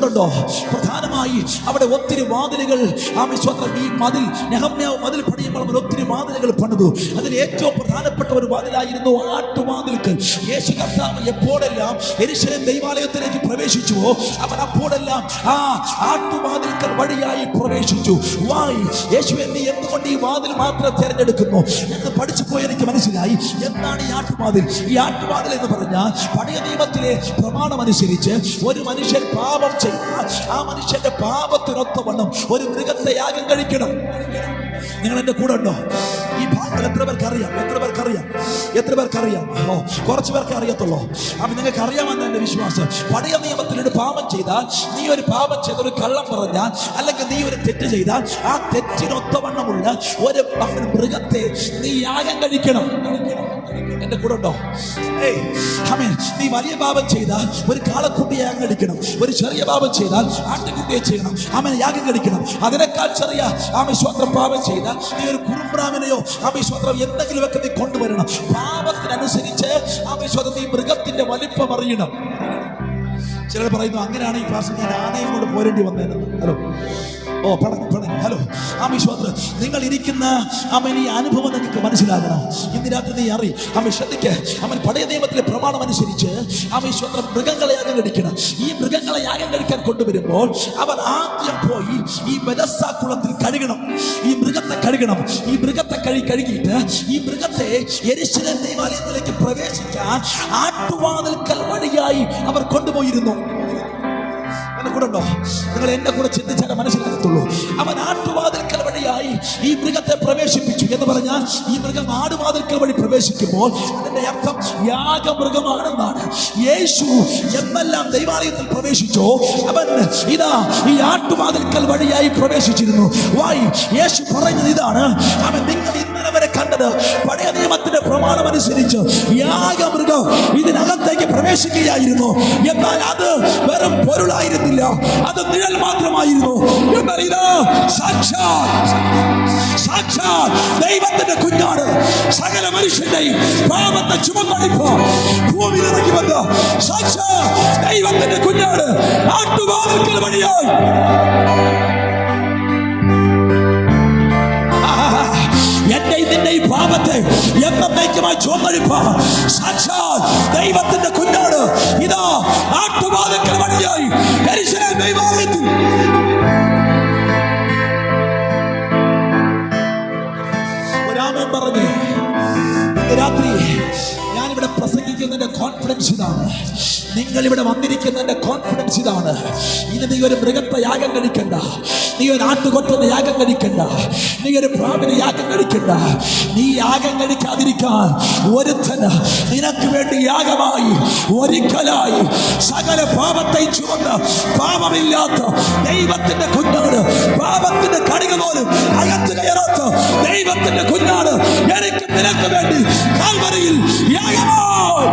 ഉണ്ടോ? പ്രധാനമായി അവിടെ ഒത്തിരി വാതിലുകൾ ഈ മതിൽ നെഹമ്യാവ് മതിൽ പണിയുമ്പോൾ അവർ ഒത്തിരി വാതിലുകൾ പണിതു. അതിൽ ഏറ്റവും പ്രധാനപ്പെട്ട ഒരു വാതിലായിരുന്നു ആട്ടുവാതിൽക്കൽ. യേശു കർത്താവ് എപ്പോഴെല്ലാം യെരൂശലേം ദൈവാലയത്തിലേക്ക് പ്രവേശിച്ചുവോ അവൻ അപ്പോഴെല്ലാം ആ ആട്ടുവാതിൽക്കൽ വഴിയായി പ്രവേശിച്ചു. യേശുവേ, നീ എന്തുകൊണ്ട് ഈ വാതിൽ മാത്രം തിരഞ്ഞെടുക്കുന്നു എന്ന് പഠിച്ചു പോയി എനിക്ക് മനസ്സിലായി. എന്താണ് ഈ ആട്ടുവാതിൽ? ഈ ആട്ടുവാതിൽ എന്ന് പറഞ്ഞാൽ പഴയ നിയമത്തിലെ പ്രമാണമനുസരിച്ച് ഒരു മനുഷ്യൻ പാപം ചെയ്താൽ ആ മനുഷ്യന്റെ പാപത്തിനൊത്തവണ്ണം ഒരു മൃഗത്തെ യാഗം കഴിക്കണം. നിങ്ങൾ എന്റെ കൂടെ ഉണ്ടോ? ഈ ഭാഗങ്ങൾ എത്ര പേർക്കറിയാം? എത്ര പേർക്കറിയാം? കുറച്ച് പേർക്ക് അറിയത്തുള്ളൂ. അപ്പൊ നിങ്ങൾക്ക് അറിയാമെന്ന് എന്റെ വിശ്വാസം. പഴയ നിയമത്തിലൊരു പാപം ചെയ്താൽ, നീ ഒരു പാപം ചെയ്ത ഒരു കള്ളം പറഞ്ഞാൽ, അല്ലെങ്കിൽ നീ ഒരു തെറ്റ് ചെയ്താൽ ആ തെറ്റിനൊത്തവണ്ണമുള്ള ഒരു മൃഗത്തെ നീ യാഗം കഴിക്കണം. എന്റെ കൂടെ ഉണ്ടോ? നീ വലിയ പാപം ചെയ്താൽ ഒരു കാളക്കുട്ടിയെ യാഗം കഴിക്കണം. ഒരു ചെറിയ പാപം ചെയ്താൽ ആട്ടുകുട്ടിയെ ചെയ്യണം. യാഗം കഴിക്കണം. അതിനേക്കാൾ ചെറിയ സ്വന്തം പാപം ചെയ്താൽ നീ ഒരു കുറുമ്പ്രാവിനെയോ സ്വന്തം എന്തെങ്കിലുമൊക്കെ നീ കൊണ്ടുവരണം. പാപത്തിനനുസരിച്ച് സ്വന്തം നീ മൃഗത്തിന്റെ വലിപ്പം അറിയണം. ചിലർ പറയുന്നു അങ്ങനെയാണ് ഈ പ്രാവശ്യം ഞാൻ ആനയും കൊണ്ട് പോരേണ്ടി വന്നേനെന്ന്. ഹലോ, ഓ പിണങ്ങി. ഹലോ ആമീശ്വത്ര, നിങ്ങൾ ഇരിക്കുന്ന ഈ അനുഭവം നിങ്ങൾക്ക് മനസ്സിലാകണം. ഇന്ന് രാത്രി നീ അറി ശ്രദ്ധിക്ക്. പഴയ നിയമത്തിലെ പ്രമാണം അനുസരിച്ച് ആമീശ്വത്ര മൃഗങ്ങളെ യാഗം കഴിക്കണം. ഈ മൃഗങ്ങളെ യാഗം കഴിക്കാൻ കൊണ്ടുവരുമ്പോൾ അവർ ആദ്യം പോയി ഈ ബെഥസ്ദാ കുളത്തിൽ കഴുകണം. ഈ മൃഗത്തെ കഴുകണം. ഈ മൃഗത്തെ കഴുകിയിട്ട് ഈ മൃഗത്തെ യെരൂശലേം ദേവാലയത്തിലേക്ക് പ്രവേശിക്കാൻ ആട്ടുവാതിൽക്കൽ വഴിയായി അവർ കൊണ്ടുപോയിരുന്നു. കൂടെണ്ടോ? നിങ്ങൾ എന്നെ കൂടെ ചിന്തിച്ചാലേ മനസ്സിലാകത്തുള്ളൂ. അവൻ ആട്ടുവാതിൽക്കൽ വഴിയായി ഈ മൃഗത്തെ പ്രവേശിപ്പിച്ചു എന്ന് പറഞ്ഞാൽ ഈ മൃഗം ആടുവാതിൽക്കൽ വഴി പ്രവേശിക്കുമ്പോൾ അതിന്റെ അർത്ഥം യാഗമൃഗമാണെന്നാണ്. യേശു എന്നെല്ലാം ദൈവാലയത്തിൽ പ്രവേശിച്ചോ അവൻ ഇതാ ഈ ആട്ടുവാതിൽക്കൽ വഴിയായി പ്രവേശിച്ചിരുന്നു. വായി യേശു പറയുന്നത് ഇതാണ്, അവൻ നിങ്ങൾ ഇന്നലെ വരെ കണ്ടത് പഴയ നിയമത്തിന്റെ പ്രമാണം അനുസരിച്ച് യാഗമൃഗം ഇതിനകത്തേക്ക് പ്രവേശിക്കുകയായിരുന്നു. എന്നാൽ അത് വെറും പൊരുളായിരുന്നില്ല, അത് നിഴൽ മാത്രമായിരുന്നു. എന്നാൽ ഇത് സാക്ഷാൽ ദൈവത്തിന്റെ കുഞ്ഞാണ്. സകല മനുഷ്യന്റെയും പാപത്തെ ചുമന്നടിപ്പ് ഭൂമിയിൽ ഇറങ്ങി വന്ന സാക്ഷാൽ ദൈവത്തിന്റെ കുഞ്ഞാണ്. ആട്ടുവാതിൽക്കൽ വഴിയായി എന്റെ ഇതിന്റെ ഈ പാപത്തെ എന്നേക്കുമായി ചുമന്നടിപ്പ സാക്ഷാൽ ദൈവത്തിന്റെ കുഞ്ഞാണ്. ഇതാ ആട്ടുവാതിൽക്കൽ വഴിയായി യെരൂശലേം ദൈവാലയത്തിൽ ഒരാമൻ പറഞ്ഞു. രാത്രി ഞാനിവിടെ പ്രസംഗിക്കുന്നതിന്റെ കോൺഫിഡൻസ് ഇതാണ്. നിങ്ങൾ ഇവിടെ വന്നിരിക്കുന്നതിന്റെ കോൺഫിഡൻസ് ഇതാണ്. ഇനി നീ ഒരു മൃഗത്തെ യാഗം കഴിക്കണ്ട, നീ ഒരു ആട്ടുകൊറ്റന്റെ യാഗം കഴിക്കണ്ട, നീ ഒരു പ്രാവിനെ യാഗം കഴിക്കണ്ട. നീ യാഗം കഴിക്കാതിരിക്കാൻ ഒരുത്തന് നിനക്ക് വേണ്ടി യാഗമായി ഒരിക്കലായി സകല പാപത്തെ ചുമന്ന് പാപമില്ലാത്ത ദൈവത്തിന്റെ കുഞ്ഞാണ്. പാപത്തിന്റെ കണിക പോലും അകത്ത് കയറാത്ത ദൈവത്തിന്റെ കുഞ്ഞാണ്. എനിക്ക് നിനക്ക് വേണ്ടി കാൽവരിയിൽ യാഗമായി.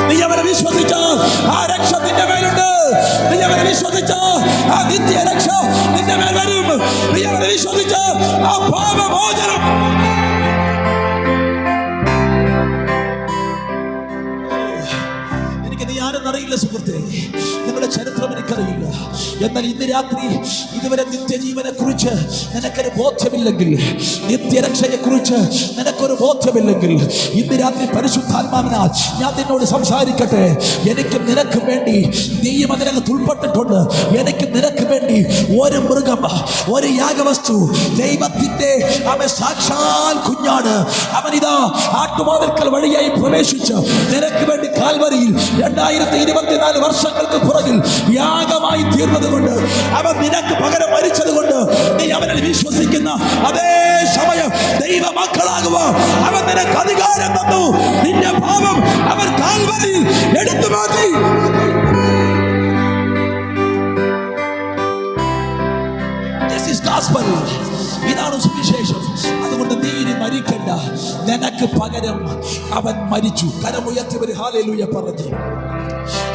നീ അവരെ വിശ്വസിച്ചാൽ ആ രക്ഷ നിന്റെ മേലുണ്ട്. നീ അവരെ വിശ്വസിച്ചാൽ ആ നിത്യ രക്ഷ നിന്റെ മേൽ വരും. നീ അവരെ വിശ്വസിച്ചാൽ ആ പാപമോചനം. എനിക്ക് നീ ആരെന്നറിയില്ല സുഹൃത്തെ, നിങ്ങളുടെ ചരിത്രം എനിക്കറിയില്ല. എന്നാൽ ഇന്ന് രാത്രി ഇതുവരെ നിത്യജീവനെ കുറിച്ച് നിനക്കൊരു ബോധ്യമില്ലെങ്കിൽ, നിത്യരക്ഷയെ കുറിച്ച് നിനക്കൊരു ബോധ്യമില്ലെങ്കിൽ, ഇന്ന് രാത്രി പരിശുദ്ധാത്മാവിനാൽ ഞാൻ നിന്നോട് സംസാരിക്കട്ടെ. എനിക്ക് നിനക്ക് വേണ്ടി നീയും അതിനകത്ത് ഉൾപ്പെട്ടിട്ടുണ്ട്. എനിക്ക് നിനക്ക് വേണ്ടി ഒരു മൃഗം, ഒരു യാഗവസ്തു, ദൈവത്തിന്റെ അവൻ സാക്ഷാൽ കുഞ്ഞാണ്. അവനിതാ ആട്ടുവാതിൽക്കൽ വഴിയായി പ്രവേശിച്ച് നിനക്ക് വേണ്ടി കാൽവരിയിൽ 2024 വർഷങ്ങൾക്ക് പുറകിൽ യാഗമായി തീർന്നത് കൊണ്ട്, അവൻ നിനക്ക് പകരം മരിച്ചത് കൊണ്ട് നീ അവനിൽ വിശ്വസിക്കുന്ന അതേ സമയം ദൈവ മക്കളാകുക അവൻ നിനക്ക് അധികാരം തന്നു. നിന്റെ പാപം അവൻ കാൽവരിയിൽ എടുത്തു മാറ്റി. ഇതാണ് സുവിശേഷം. അതുകൊണ്ട് നീ ഇനി മരിക്കണ്ട, നിനക്ക് പകരം അവൻ മരിച്ചു. കരമുയർത്തിയവർ ഹല്ലേലൂയ പറഞ്ഞു.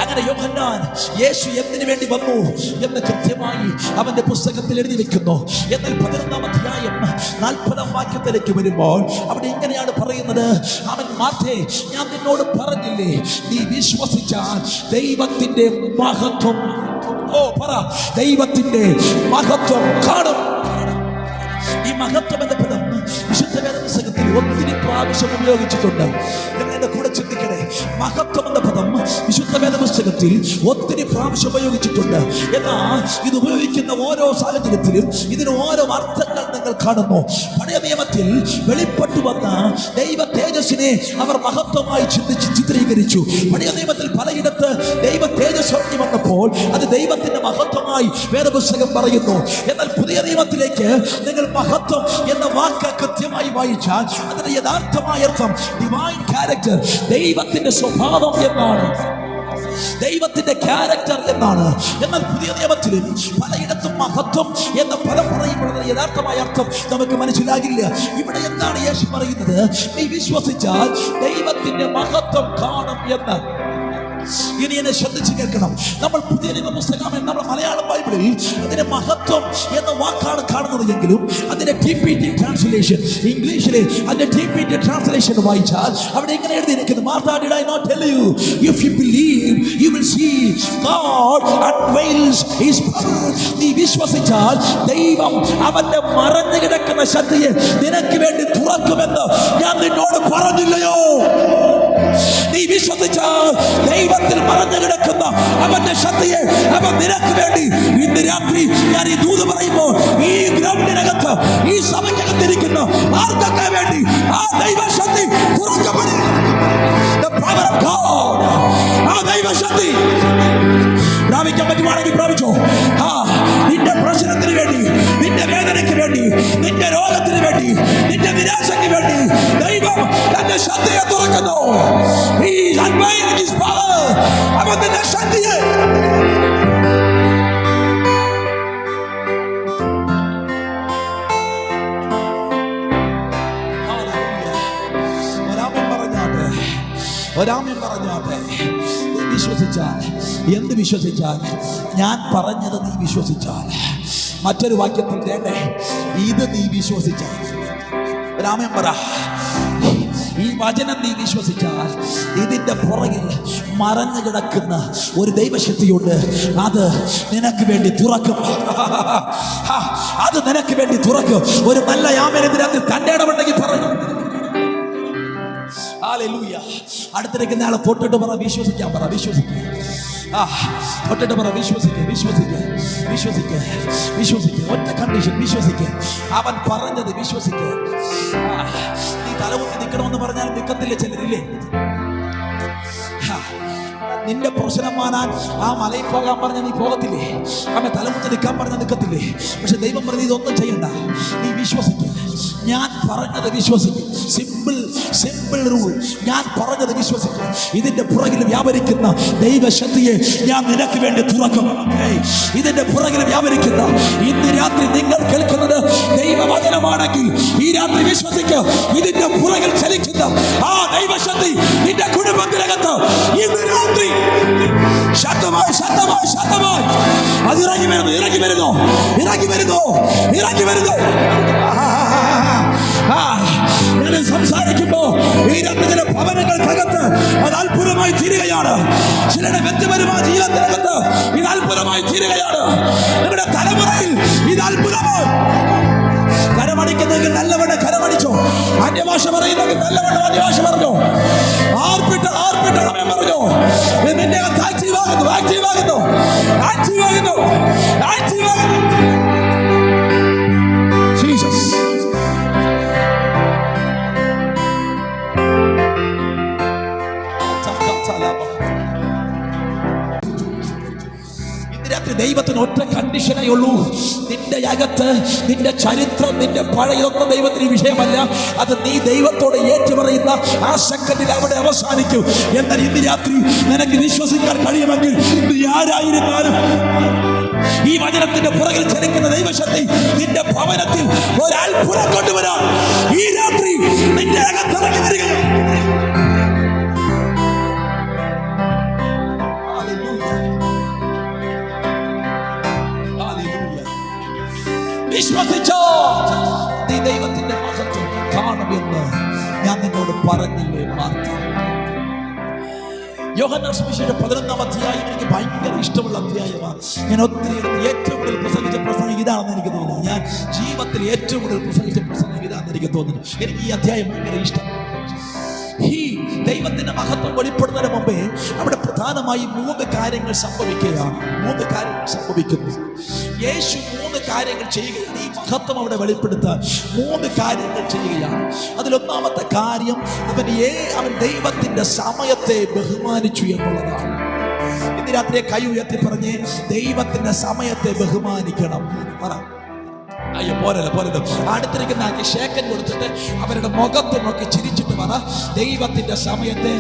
അങ്ങനെ യോഹന്നാൻ യേശു എന്തിനു വേണ്ടി വന്നു എന്ന് കൃത്യമായി അവന്റെ പുസ്തകത്തിൽ എഴുതി വെക്കുന്നു. എന്നാൽ 11-ാം അധ്യായം 40-ാം വാക്യത്തിലേക്ക് വരുമ്പോൾ അവിടെ ഇങ്ങനെയാണ് പറയുന്നത്, അവൻ മാർത്തേ, ഞാൻ നിന്നോട് പറഞ്ഞില്ലേ, നീ വിശ്വസിച്ചാൽ ദൈവത്തിന്റെ മഹത്വം, ദൈവത്തിന്റെ മഹത്വം കാണും. ഈ മഹത്വം എന്ന പദം വിശുദ്ധ വേദപുസ്തകത്തിൽ ഒത്തിരി പ്രാവശ്യം ഉപയോഗിച്ചിട്ടുണ്ട്. എന്നെ കൂടെ ചിന്തിക്കണേ. മഹത്വം എന്ന പദം വിശുദ്ധ വേദപുസ്തകത്തിൽ ഒത്തിരി പ്രാവശ്യം ഉപയോഗിച്ചിട്ടുണ്ട്. എന്നാൽ ഇത് ഉപയോഗിക്കുന്ന ഓരോ സാഹചര്യത്തിലും ഇതിന് ഓരോ അർത്ഥങ്ങൾ നിങ്ങൾ കാണുന്നു. പഴയ നിയമത്തിൽ വെളിപ്പെട്ടു വന്ന ദൈവ തേജസ്സിനെ അവർ മഹത്വമായി ചിത്രീകരിച്ചു. പഴയ നിയമത്തിൽ പലയിടത്ത് ദൈവ തേജസ് ഇറങ്ങി വന്നപ്പോൾ അത് ദൈവത്തിന്റെ മഹത്വമായി വേദപുസ്തകം പറയുന്നു. എന്നാൽ പുതിയ നിയമത്തിലേക്ക് നിങ്ങൾ മഹത്വം എന്ന വാക്ക് കൃത്യമായി വായിച്ചാൽ അതിന്റെ യഥാർത്ഥമായ അർത്ഥം ഡിവൈൻ ക്യാരക്ടർ, ദൈവത്തിന്റെ സ്വഭാവം എന്നാണ്, ദൈവത്തിന്റെ ക്യാരക്ടർ എന്നാണ്. എന്നാൽ പുതിയ നിയമത്തിലും പലയിടത്തും മഹത്വം എന്ന പദം പറയുമ്പോൾ യഥാർത്ഥമായ അർത്ഥം നമുക്ക് മനസ്സിലാകില്ല. ഇവിടെ എന്താണ് യേശു പറയുന്നത്? നീ വിശ്വസിച്ചാൽ ദൈവത്തിന്റെ മഹത്വം കാണും എന്ന്. ഇനി എന്നെ ശ്രദ്ധിച്ച് കേൾക്കണം. നമ്മൾ പുതിയ നിയമ പുസ്തകം, നമ്മുടെ മലയാളം ബൈബിളിൽ അതിന്റെ മഹത്വം എന്ന വാക്കാണ് കാണുന്നത് എങ്കിലും അതിന്റെ TPT ട്രാൻസ്ലേഷൻ, ഇംഗ്ലീഷിലെ അതിന്റെ TPT ട്രാൻസ്ലേഷൻ വായിച്ചാൽ അവിടെ ഇങ്ങനെ എഴുതിയിരിക്കുന്നു, Martha, did I not tell you, if you believe you will see God unveils his power. നീ വിശ്വസിച്ചാൽ ദൈവം അവന്റെ മറഞ്ഞു കിടക്കുന്ന ശക്തിയെ നിനക്ക് വേണ്ടി തുറക്കുമെന്ന് ഞാൻ നിന്നോട് പറഞ്ഞില്ലയോ? നീ വിശ്വസിച്ചാൽ ദൈവത്തിൽ മറഞ്ഞു കിടക്കുന്ന അവന്റെ ശക്തിയെ അവൻ നിനക്ക് വേണ്ടി ഇന്ന് രാത്രി ഞാൻ ഈ ദൂത് പറയുമ്പോൾ ഈ ഗ്രൗണ്ടിനകത്ത്, ഈ സഭയ്ക്കകത്തിരിക്കുന്ന ആർക്കൊക്കെ വേണ്ടി ആ ദൈവശക്തി തുറക്കപ്പെടും. The power of God, ആ ദൈവശക്തി പ്രാപിക്കാൻ പറ്റുവാണെങ്കിൽ പ്രാപിച്ചോ. നിന്റെ പ്രശ്നത്തിന് വേണ്ടി, നിന്റെ വേദനയ്ക്ക് വേണ്ടി, നിന്റെ രോഗത്തിന് വേണ്ടി, നിന്റെ നിരാശയ്ക്ക് വേണ്ടി ദൈവം തന്റെ ശക്തിയെ തുറക്കുന്നു. He is unveiling his power. അവൻ തന്റെ ശക്തിയെ ഒരാമൻ പറഞ്ഞാട്ടെ. നീ വിശ്വസിച്ചാൽ, എന്ത് വിശ്വസിച്ചാൽ? ഞാൻ പറഞ്ഞത് നീ വിശ്വസിച്ചാൽ. മറ്റൊരു വാക്യത്തിൽ തേണ്ടേ, ഇത് നീ വിശ്വസിച്ചാൽ. ഒരാമൻ പറ. ഈ വചനം നീ വിശ്വസിച്ചാൽ ഇതിന്റെ പുറകിൽ മറഞ്ഞു കിടക്കുന്ന ഒരു ദൈവശക്തിയുണ്ട്. അത് നിനക്ക് വേണ്ടി തുറക്കും. അത് നിനക്ക് വേണ്ടി തുറക്കും. ഒരു നല്ല ആമേനെതിരാത്തിൽ തന്റെ ഇടമുണ്ടെങ്കിൽ പറഞ്ഞു. ഹല്ലേലൂയ. അടുത്തിരിക്കുന്ന ആളെ തൊട്ടിട്ട് പറ, വിശ്വസിക്കാൻ പറ. വിശ്വസിക്കുക. തൊട്ടിട്ട് പറ, വിശ്വസിക്കുക, വിശ്വസിക്കുക, വിശ്വസിക്കുക, വിശ്വസിക്കുക. ഒറ്റ കണ്ടീഷൻ, വിശ്വസിക്കുക. അവൻ പറഞ്ഞത് വിശ്വസിക്കുക. നീ തലകുത്തി നിൽക്കണമെന്ന് പറഞ്ഞാൽ നിൽക്കത്തില്ല ചിലരില്ലേ? നിന്റെ പ്രശ്നം മാനാൻ ആ മലയിൽ പോകാൻ പറഞ്ഞ നീ പോകത്തില്ലേ? അവൻ തലകുത്തി നിൽക്കാൻ പറഞ്ഞ നിൽക്കത്തില്ലേ? പക്ഷെ ദൈവം പറഞ്ഞ ഇതൊന്നും ചെയ്യണ്ട, നീ വിശ്വസിക്കുക. ഞാൻ പറഞ്ഞത് വിശ്വസിക്കും. Simple simple rule. ഞാൻ പറഞ്ഞത് വിശ്വസിക്കും. ഇതിന്റെ പുറകിൽ വ്യാപരിക്കുന്ന ദൈവശക്തിയെ ഞാൻ നിനക്ക് വേണ്ടി തുറക്കും. ഇതിന്റെ പുറകിൽ വ്യാപരിക്കുന്ന, ഇന്ന് രാത്രി നിങ്ങൾ കേൾക്കുന്നത് ദൈവവചനമാണെങ്കിൽ ഈ രാത്രി വിശ്വസിക്കുക. ഇതിന്റെ പുറകിൽ ചലിക്കുന്ന ആ ദൈവശക്തി നിന്റെ കുടുംബത്തിനകത്ത് ഇന്ന് രാത്രി ശക്തമായി ശക്തമായി ശക്തമായി അത് ഇറങ്ങി വരുന്നു, ഇറങ്ങി വരുന്നു, ഇറങ്ങി വരുന്നു, ഇറങ്ങി വരുന്നു. ഞാൻ സംസാരിക്കുമ്പോ ഈ രണ്ട് ചില ഭവനങ്ങൾക്കകത്ത് അത് അത്ഭുതമായി തീരുകയാണ്. ചിലരുടെ വ്യക്തിപരമായ ജീവിതത്തിനകത്ത് ഇത് അത്ഭുതമായി തീരുകയാണ്. നിങ്ങളുടെ തലമുറയിൽ ഇത് അത്ഭുതമായി. കരമടിക്കുന്നെങ്കിൽ നല്ലവണ്ണം കരമടിച്ചോ. അന്യഭാഷ പറയുന്നെങ്കിൽ നല്ലവണ്ണം അന്യഭാഷ പറഞ്ഞോ. ആർപ്പിട്ട് ആർപ്പിട്ടണമെന്ന് പറഞ്ഞോ. നിന്റെ ആക്റ്റീവ് ആകുന്നു, ആക്റ്റീവ് ആകുന്നു, ആക്റ്റീവ് ആകുന്നു, ആക്റ്റീവ് ആകുന്നു. ജീസസ്. ദൈവത്തിന് ഒറ്റ കണ്ടീഷനേ ഉള്ളൂ. നിന്റെ അകത്ത് നിന്റെ ചരിത്രം, നിന്റെ പഴയൊന്നും ദൈവത്തിന് വിഷയമല്ല. അത് നീ ദൈവത്തോട് ഏറ്റുപറയുന്ന ആ സെക്കൻഡിൽ അവിടെ അവസാനിക്കും. എന്നാൽ ഇന്ന് രാത്രി നിനക്ക് വിശ്വസിക്കാൻ കഴിയുമെങ്കിൽ നീ ആരായിരുന്നാലും ഈ വചനത്തിന്റെ പുറകിൽ ചലിക്കുന്ന ദൈവശക്തി നിന്റെ ഭവനത്തിൽ ഒരു അത്ഭുതം കൊണ്ടുവരാൻ ഈ രാത്രി നിന്റെ അകത്തിറങ്ങി വരികയാണ്. വിശ്വസിച്ചോ, നീ ദൈവത്തിന്റെ മഹത്വം കാണുമെന്ന് ഞാൻ നിന്നോട് പറഞ്ഞില്ലേ മാർത്ത? യോഹന്നാൻ സുവിശേഷം 11-ാം അധ്യായം എനിക്ക് ഭയങ്കര ഇഷ്ടമുള്ള അധ്യായമാണ്. ഞാൻ ഒത്തിരി ഏറ്റവും കൂടുതൽ പ്രസംഗിച്ച പ്രസംഗം ഇതാണെന്ന് എനിക്ക് തോന്നുന്നു. ഞാൻ ജീവിതത്തിൽ ഏറ്റവും കൂടുതൽ പ്രസംഗിച്ച പ്രസംഗം ഇതാണെന്ന് എനിക്ക് തോന്നുന്നു. എനിക്ക് ഈ അധ്യായം ഭയങ്കര ഇഷ്ടം. ഈ ദൈവത്തിന്റെ മഹത്വം വെളിപ്പെടുന്നതിന് മുമ്പേ അവിടെ പ്രധാനമായി 3 കാര്യങ്ങൾ സംഭവിക്കുകയാണ്. 3 കാര്യങ്ങൾ സംഭവിക്കുന്നു. യേശു 3 കാര്യങ്ങൾ ചെയ്യുകയാണ്. ഈ മഹത്വം അവിടെ വെളിപ്പെടുത്താൻ 3 കാര്യങ്ങൾ ചെയ്യുകയാണ്. അതിലൊന്നാമത്തെ കാര്യം അവൻ ദൈവത്തിന്റെ സമയത്തെ ബഹുമാനിച്ചു എന്നുള്ളതാണ്. ഇന്ന് രാത്രി കൈ ഉയർത്തി പറഞ്ഞ് ദൈവത്തിന്റെ സമയത്തെ ബഹുമാനിക്കണം. പറ. അയ്യോ പോരല്ലോ പോരല്ലോ. അടുത്തിരിക്കുന്ന ആൾക്ക് ഷേക്കൻ കൊടുത്തിട്ട് അവരുടെ മുഖത്ത് നോക്കി ചിരിച്ചിട്ട് പറ, ദൈവത്തിന്റെ സമയത്തെ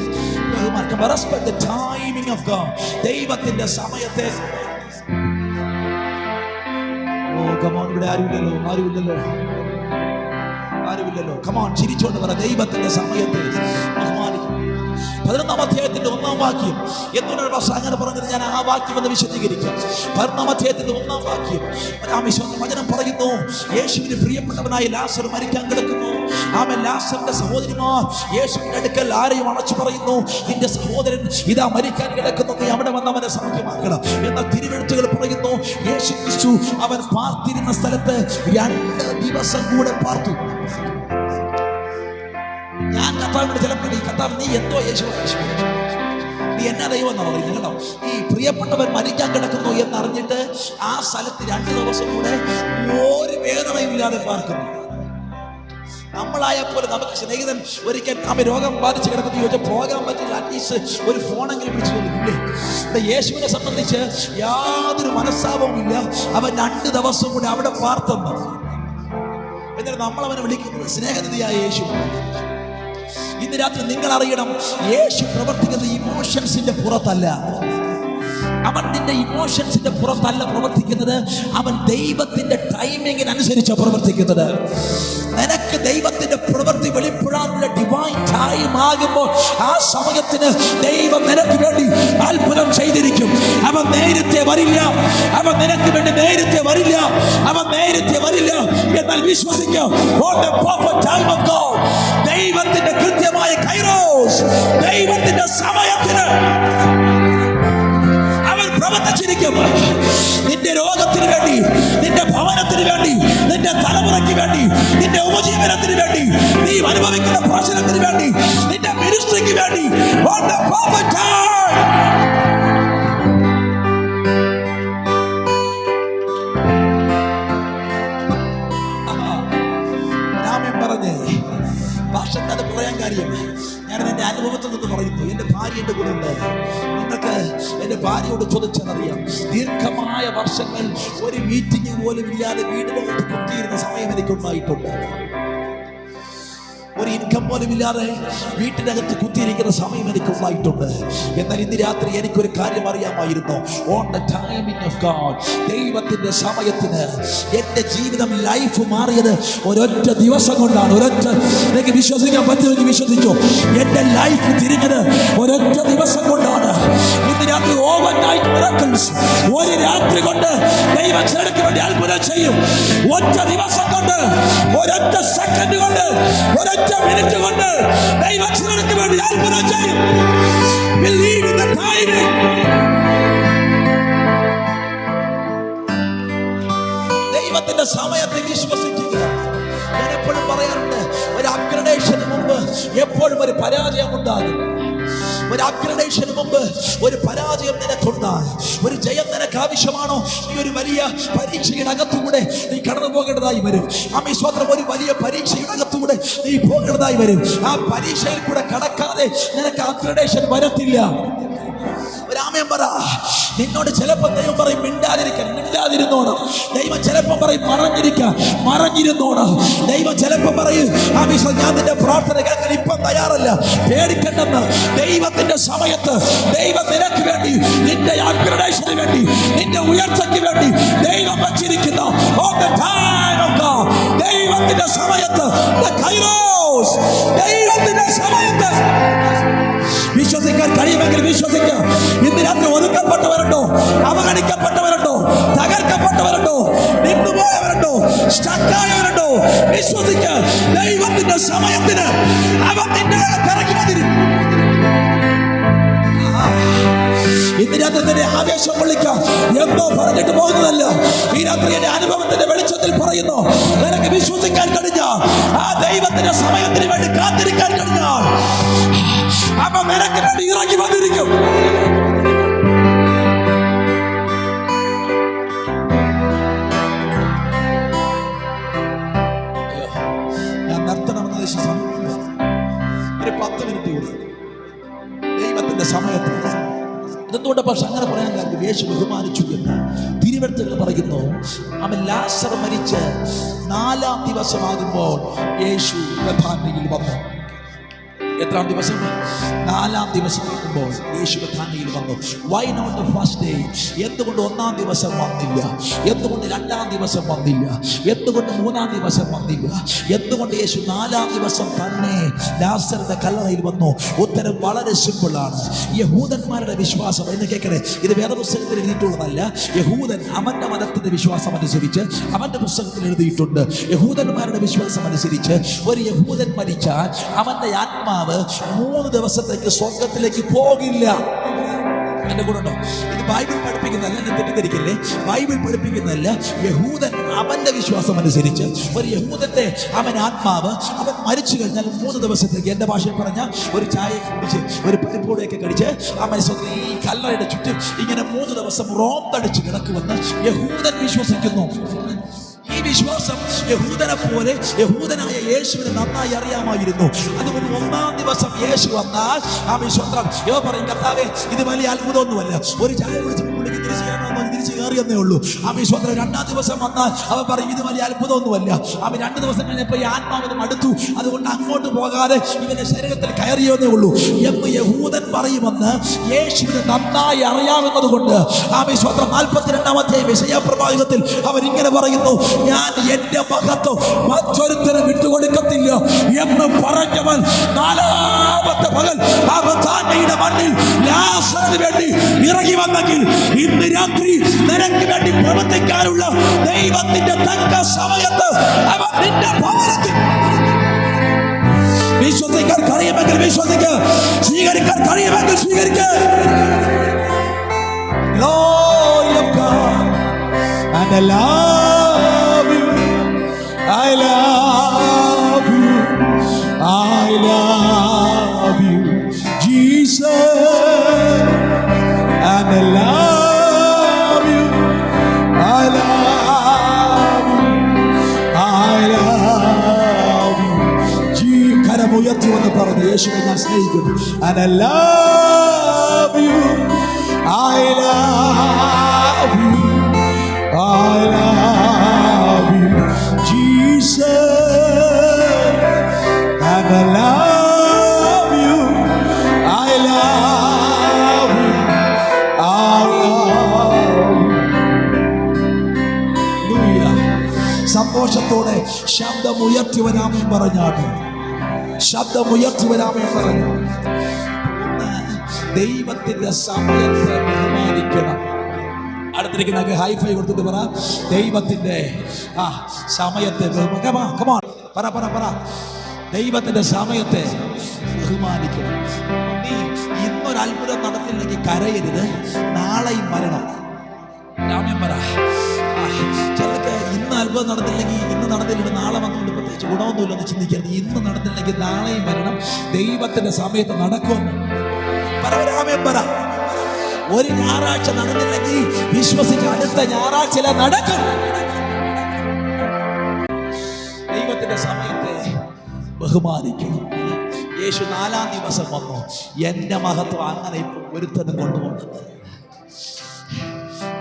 ബഹുമാനിക്കണം. Respect the timing of God. ദൈവത്തിന്റെ സമയത്തെ. കമോൺ, ഇവിടെ ആരുമില്ലല്ലോ, ആരുമില്ലല്ലോ, ആരുമില്ലല്ലോ. കമോൺ, ചിരിച്ചോണ്ട് പറ, ദൈവത്തിന്റെ സമയത്തെ ബഹുമാനിക്കണം. 11-ാം അധ്യായത്തിന്റെ 1-ാം വാക്യം. എന്തുകൊണ്ടാണ് പക്ഷെ അങ്ങനെ പറഞ്ഞത്? ഞാൻ ആ വാക്യം എന്ന് വിശദീകരിക്കാം. 11-ാം അധ്യായത്തിന്റെ 1-ാം വാക്യം വചനം പറയുന്നു, യേശുവിന് പ്രിയപ്പെട്ടവനായ ലാസർ മരിക്കാൻ കിടക്കുന്നു. ആമേൻ. ലാസറിന്റെ സഹോദരിമാർ യേശുവിന്റെ അടുക്കൽ ആരെയും അണച്ചു പറയുന്നു, നിന്റെ സഹോദരൻ ഇതാ മരിക്കാൻ കിടക്കുന്നു, നീ അവിടെ വന്ന് അവനെ സൗഖ്യമാക്കണം. എന്നാൽ തിരുവെഴുത്തുകൾ പറയുന്നു, യേശു ക്രിസ്തു അവൻ പാർത്തിരുന്ന സ്ഥലത്ത് 2 ദിവസം കൂടെ പാർത്തു. ഞാൻ കർത്താവിനോട് ചിലപ്പോൾ, കർത്താവ് നീ എന്തോ യേശു നീ എന്നാ ദൈവം എന്നാ പറയുന്നത് കേട്ടോ. ഈ പ്രിയപ്പെട്ടവൻ മരിക്കാൻ കിടക്കുന്നു എന്നറിഞ്ഞിട്ട് ആ സ്ഥലത്ത് 2 ദിവസം കൂടെ ഒരു വേദനയില്ലാതെ പാർക്കുന്നു. നമ്മളായപ്പോലെ നമുക്ക് സ്നേഹിതൻ ഒരിക്കൽ അവൻ രോഗം ബാധിച്ച് കിടക്കുന്നു ചോദിച്ചാൽ പോകാൻ പറ്റില്ല, അറ്റ്ലീസ്റ്റ് ഒരു ഫോണെങ്കിലും പിടിച്ചു കൊണ്ടില്ലേ. യേശുവിനെ സംബന്ധിച്ച് യാതൊരു മനസ്താപവും ഇല്ല. അവൻ 2 ദിവസം കൂടി അവിടെ പാർത്തെന്ന്. എന്നിട്ട് നമ്മളവനെ വിളിക്കുന്നത് സ്നേഹനിധിയായ യേശു. ഇന്ന് രാത്രി നിങ്ങൾ അറിയണം, യേശു പ്രവർത്തിക്കുന്നത് ഇമോഷൻസിന്റെ പുറത്തല്ല. അവൻ നിന്റെ ഇമോഷൻസിന്റെ പുറത്തല്ല പ്രവർത്തിക്കുന്നത്. അവൻ ദൈവത്തിന്റെ ടൈമിങ്ങിനനുസരിച്ചാണ് പ്രവർത്തിക്കുന്നത്. നിനക്ക് ദൈവത്തിന്റെ പ്രവൃത്തി വെളിപ്പെടാനുള്ള ഡിവൈൻ ടൈം ആകുമ്പോൾ ആ സമയത്തിന് ദൈവം നിനക്ക് വേണ്ടി അത്ഭുതം ചെയ്തിരിക്കും. അവൻ നേരത്തെ വരില്ല, അവൻ നിനക്ക് വേണ്ടി നേരത്തെ വരില്ല, അവൻ നേരത്തെ വരില്ല. എന്നാൽ വിശ്വസിക്കുക, ദൈവത്തിന്റെ കൃത്യമായ കൈറോസ്, ദൈവത്തിന്റെ സമയത്തിന് പ്രവർത്തിച്ചിരിക്കും. നിന്റെ രോഗത്തിന് വേണ്ടി, നിന്റെ ഭവനത്തിന് വേണ്ടി, നിന്റെ തലമുറയ്ക്ക് വേണ്ടി, നിന്റെ ഉപജീവനത്തിന് വേണ്ടി, നീ അനുഭവിക്കുന്ന പ്രശ്നത്തിന് വേണ്ടി, നിന്റെ മിനിസ്ട്രിക്ക് വേണ്ടി, on the perfect time. Raman പറഞ്ഞേ ഭാഷ അത് പറയാൻ കാര്യം, ഞാൻ എൻ്റെ അനുഭവത്തിൽ നിന്ന് പറയുന്നു. എൻ്റെ ഭാര്യ എൻ്റെ കൂടെ ഉണ്ട്. നിങ്ങൾക്ക് എൻ്റെ ഭാര്യയോട് ചോദിച്ചതറിയാം, ദീർഘമായ വർഷങ്ങൾ ഒരു മീറ്റിംഗ് പോലും ഇല്ലാതെ വീടിനകത്ത് കുത്തിയിരുന്ന സമയം എനിക്കുണ്ടായിട്ടുണ്ട്. ഒരു ഇൻകം പോലും ഇല്ലാതെ വീട്ടിനകത്ത് കുത്തിയിരിക്കുന്ന സമയം എനിക്കുണ്ടായിട്ടുണ്ട്. എന്നാൽ ഇന്ന് രാത്രി എനിക്കൊരു കാര്യം അറിയാമായിരുന്നു. On the timing of God, ദൈവത്തിന്റെ സമയത്തിന് എൻ്റെ ജീവിതം ലൈഫ് മാറിയത് ഒരൊറ്റ ദിവസം കൊണ്ടാണ്. എനിക്ക് വിശ്വസിക്കാൻ പറ്റുമെങ്കിൽ വിശ്വസിച്ചു. എൻ്റെ ലൈഫ് തിരിഞ്ഞത് ഒരൊറ്റ ദിവസം കൊണ്ടാണ്. ഇന്ന് രാത്രി ഓവർനൈറ്റ് മിറക്കിൾസ്, ഒരു രാത്രി കൊണ്ട് ദൈവം ചിലർക്ക് വേണ്ടി അത്ഭുതം ചെയ്യും. ഒറ്റ ദിവസം കൊണ്ട്, ഒരൊറ്റ സെക്കൻഡ് കൊണ്ട്, ഒരൊറ്റ മിനിറ്റ് കൊണ്ട് ദൈവം ചിലർക്ക് വേണ്ടി അത്ഭുതം ചെയ്യും. Believe in the timing. ദൈവത്തിന്റെ സമയത്തെ വിശ്വസിക്കുക. ഞാൻ എപ്പോഴും പറയാറുണ്ട്, ഒരു അപ്ഗ്രഡേഷന് മുമ്പ് എപ്പോഴും ഒരു പരാജയം ഉണ്ടാകും. ഒരു അപ്ഗ്രഡേഷന് മുമ്പ് ഒരു പരാജയം നിനക്കുണ്ടാകും. ഒരു ജയം നിനക്ക് ആവശ്യമാണോ? നീ ഒരു വലിയ പരീക്ഷയുടെ അകത്തുകൂടെ നീ കടന്നു പോകേണ്ടതായി വരും. ആമേൻ സ്തോത്രം. ഒരു വലിയ പരീക്ഷയുടെ അകത്തുകൂടെ നീ പോകേണ്ടതായി വരും. ആ പരീക്ഷയിൽ കൂടെ കടക്കാതെ നിനക്ക് അപ്ഗ്രഡേഷൻ വരത്തില്ല. രാമൻ പറ, നിന്നോട് ചിലപ്പോൾ ദൈവം പറയും മിണ്ടാതിരുന്നോണം. ദൈവം ചിലപ്പോൾ പറയും മറഞ്ഞിരുന്നോണം. ദൈവം ചിലപ്പോൾ പറയും ഞാൻ നിന്റെ പ്രാർത്ഥന കേൾക്കാൻ ഇപ്പം തയ്യാറല്ല, പേടിക്കണ്ടെന്ന്. ദൈവത്തിന്റെ സമയത്ത് ദൈവം നിനക്ക് വേണ്ടി, നിന്റെ അപ്ഗ്രഡേഷന് വേണ്ടി, നിന്റെ ഉയർച്ചയ്ക്ക് വേണ്ടി ദൈവം വച്ചിരിക്കുന്ന ദൈവത്തിന്റെ സമയത്ത്, ദൈവത്തിന്റെ സമയത്ത് വിശ്വസിക്കാൻ കഴിയുമെങ്കിൽ വിശ്വസിക്കുക. ഇന്ന് രാത്രി ഒതുക്കപ്പെട്ടവരുണ്ടോ? അവഗണിക്കപ്പെട്ടവരുണ്ടോ? തകർക്കപ്പെട്ടവരുണ്ടോ? നിന്നുപോയവരുണ്ടോ? സ്റ്റക്കായവരുണ്ടോ? വിശ്വസിക്കുക. ദൈവത്തിന്റെ സമയത്തിന് അവൻ നിന്നെ പിറകി വന്നിരും. ഇന്ന് രാത്രി തന്നെ ആവേശം കൊള്ളിക്കാം. എന്തോ പറഞ്ഞിട്ട് പോകുന്നതല്ല. ഈ രാത്രി എന്റെ അനുഭവത്തിന്റെ വെളിച്ചത്തിൽ പറയുന്നു, നിനക്ക് വിശ്വസിക്കാൻ കഴിഞ്ഞാൽ, ആ ദൈവത്തിന്റെ സമയത്തിന് വേണ്ടി കാത്തിരിക്കാൻ കഴിഞ്ഞാൽ, അവ നിനക്ക് വേണ്ടി ഇറങ്ങി വന്നിരിക്കും. ഞാൻ നിർത്തണമെന്ന് ഒരു 10 മിനിറ്റ് കൂടി ദൈവത്തിന്റെ സമയത്ത്. എന്തുകൊണ്ട് പക്ഷെ അങ്ങനെ പറയാൻ കാര്യം, യേശു ബഹുമാനിച്ചു എന്ന് തിരുവെഴുത്തുകൾ പറയുന്നു. അവൻ ലാസർ മരിച്ച് 4-ാം ദിവസമാകുമ്പോൾ യേശു ബഥാന്യയിൽ വന്നു. എത്രാം ദിവസം? 4-ാം ദിവസം ആകുമ്പോൾ യേശു ബഥാനിയിൽ വന്നു. Why not the first day? എന്തുകൊണ്ട് 1-ാം ദിവസം വന്നില്ല? എന്തുകൊണ്ട് 2-ാം ദിവസം വന്നില്ല? എന്തുകൊണ്ട് 3-ാം ദിവസം വന്നില്ല? എന്തുകൊണ്ട് യേശു 4-ാം ദിവസം തന്നെ ലാസറിന്റെ കല്ലറയിൽ വന്നു? ഉത്തരം വളരെ സിമ്പിളാണ്. യഹൂദന്മാരുടെ വിശ്വാസം എന്ന് കേൾക്കണേ, ഇത് വേദപുസ്തകത്തിൽ എഴുതിയിട്ടുള്ളതല്ല. യഹൂദൻ അവന്റെ മതത്തിന്റെ വിശ്വാസം അനുസരിച്ച് അവന്റെ പുസ്തകത്തിൽ എഴുതിയിട്ടുണ്ട്. യഹൂദന്മാരുടെ വിശ്വാസം അനുസരിച്ച് ഒരു യഹൂദൻ മരിച്ചാൽ അവന്റെ ആത്മാവ് 3 ദിവസത്തേക്ക് സ്വർഗത്തിലേക്ക് പോകില്ല. എന്റെ കൂടെ ഉണ്ടോ? ഇത് ബൈബിൾ പഠിപ്പിക്കുന്നതല്ല, എന്നെ തെറ്റിദ്ധരിക്കല്ലേ. ബൈബിൾ പഠിപ്പിക്കുന്നതല്ല. യഹൂദൻ അവന്റെ വിശ്വാസം അനുസരിച്ച് ഒരു യഹൂദന്റെ അവൻ ആത്മാവ് അവൻ മരിച്ചു കഴിഞ്ഞാൽ 3 ദിവസത്തേക്ക്, എന്റെ ഭാഷയിൽ പറഞ്ഞ ഒരു ചായ കുടിച്ച് ഒരു പരിപ്പൂടയൊക്കെ കടിച്ച് അവൻ ഈ കല്ലറയുടെ ചുറ്റും ഇങ്ങനെ 3 ദിവസം റോന്തടിച്ച് കിടക്കുമെന്ന് യഹൂദൻ വിശ്വസിക്കുന്നു. ഈ വിശ്വാസം യഹൂദനെ പോലെ യഹൂദനായ യേശുവിനെ നന്നായി അറിയാമായിരുന്നു. അതുകൊണ്ട് 1-ാം ദിവസം യേശു വന്നാൽ ആ വിശ്വാസം യോ പറയും, കർത്താവേ ഇത് വലിയ അത്ഭുതമൊന്നുമല്ല, ഒരു ചായ കുടിച്ച് തിരിച്ചു കയറിയെന്നേ ഉള്ളൂ. ആ വിശ്വാസം 2-ാം ദിവസം വന്നാൽ അവൻ പറയും ഇത് വലിയ അത്ഭുതമൊന്നുമല്ല. അവൻ 2 ദിവസം കഴിഞ്ഞപ്പോൾ ഈ ആത്മാവിന് മടുത്തു, അതുകൊണ്ട് അങ്ങോട്ട് പോകാതെ ഇവന്റെ ശരീരത്തിൽ കയറിയെന്നേ ഉള്ളൂ എന്ന് യഹൂദൻ പറയുമെന്ന് യേശുവിനെ നന്നായി അറിയാമെന്നത് കൊണ്ട് ആ വിശ്വാസം 42-ാമത്തെ യെശയ്യാപ്രവാചകത്തിൽ അവരിങ്ങനെ പറയുന്നു, ഞാൻ എന്റെ മഹത്വം മറ്റൊരുത്തരം വിട്ടുകൊടുക്കത്തില്ല എന്ന് പറഞ്ഞവൻ 4-ാമത്തെ പകൽ ആ ബഥാന്യയുടെ മണ്ണിൽ ലാസറിന് വേണ്ടി ഇറങ്ങി വന്നെങ്കിൽ ഇന്ന് രാത്രി നിനക്ക് വേണ്ടി പ്രവർത്തിക്കാനുള്ള ദൈവത്തിന്റെ തക്ക സമയത്ത് അവൻ നിന്റെ ഭവനത്തിൽ. വിശ്വസിക്കാൻ കഴിയുമെങ്കിൽ വിശ്വസിക്കുക, സ്വീകരിക്കാൻ കഴിയുമെങ്കിൽ സ്വീകരിക്കുക. Glory of God and I love you, I love you, I love you, Jesus, and I love you, I love you, I love you. കരമുയർത്തി വന്ന് പറഞ്ഞു, യേശുവെ ഞാൻ സ്നേഹിക്കുന്നു. And I love you, I love you, I love you, Jesus, and I love you, I love you, I love you. സന്തോഷത്തോടെ ശബ്ദമുയർത്തി വരാമേ പറഞ്ഞാണ്, ശബ്ദമുയർത്തി വരാമേ പറഞ്ഞു. ദൈവത്തിന്റെ സമയത്തെ ബഹുമാനിക്കണം. അടുത്തിരിക്കുന്ന ഹൈഫൈ കൊടുത്തിട്ട് പറ, ദൈവത്തിന്റെ സമയത്തെ പറ ദൈവത്തിന്റെ സമയത്തെ ബഹുമാനിക്കണം. നീ ഇന്നൊരു അത്ഭുതം നടത്തില്ലെങ്കിൽ കരയരുത്, നാളെയും മരണം. രാമ്യം പറ. ചിലർക്ക് ഇന്ന് അത്ഭുതം നടന്നില്ലെങ്കിൽ, ഇന്ന് നടന്നില്ലെങ്കിൽ നാളെ വന്നുകൊണ്ട് പ്രത്യേകിച്ച് ഗുണമൊന്നുമില്ലെന്ന് ചിന്തിക്കരുത്. ഇന്ന് നടന്നില്ലെങ്കിൽ നാളെയും മരണം ദൈവത്തിന്റെ സമയത്ത് നടക്കുമെന്ന് പറ. ഒരു ഞായറാഴ്ച നടന്നില്ലെങ്കിൽ വിശ്വസിച്ച് അടുത്ത ഞായറാഴ്ച നടക്കും. ദൈവത്തിന്റെ സമയത്തെ ബഹുമാനിക്കണം. യേശു 4-ാം ദിവസം വന്നു. എന്റെ മഹത്വം അങ്ങനെ ഇപ്പോൾ ഒരുത്തനും കൊണ്ടുപോകുന്നത്.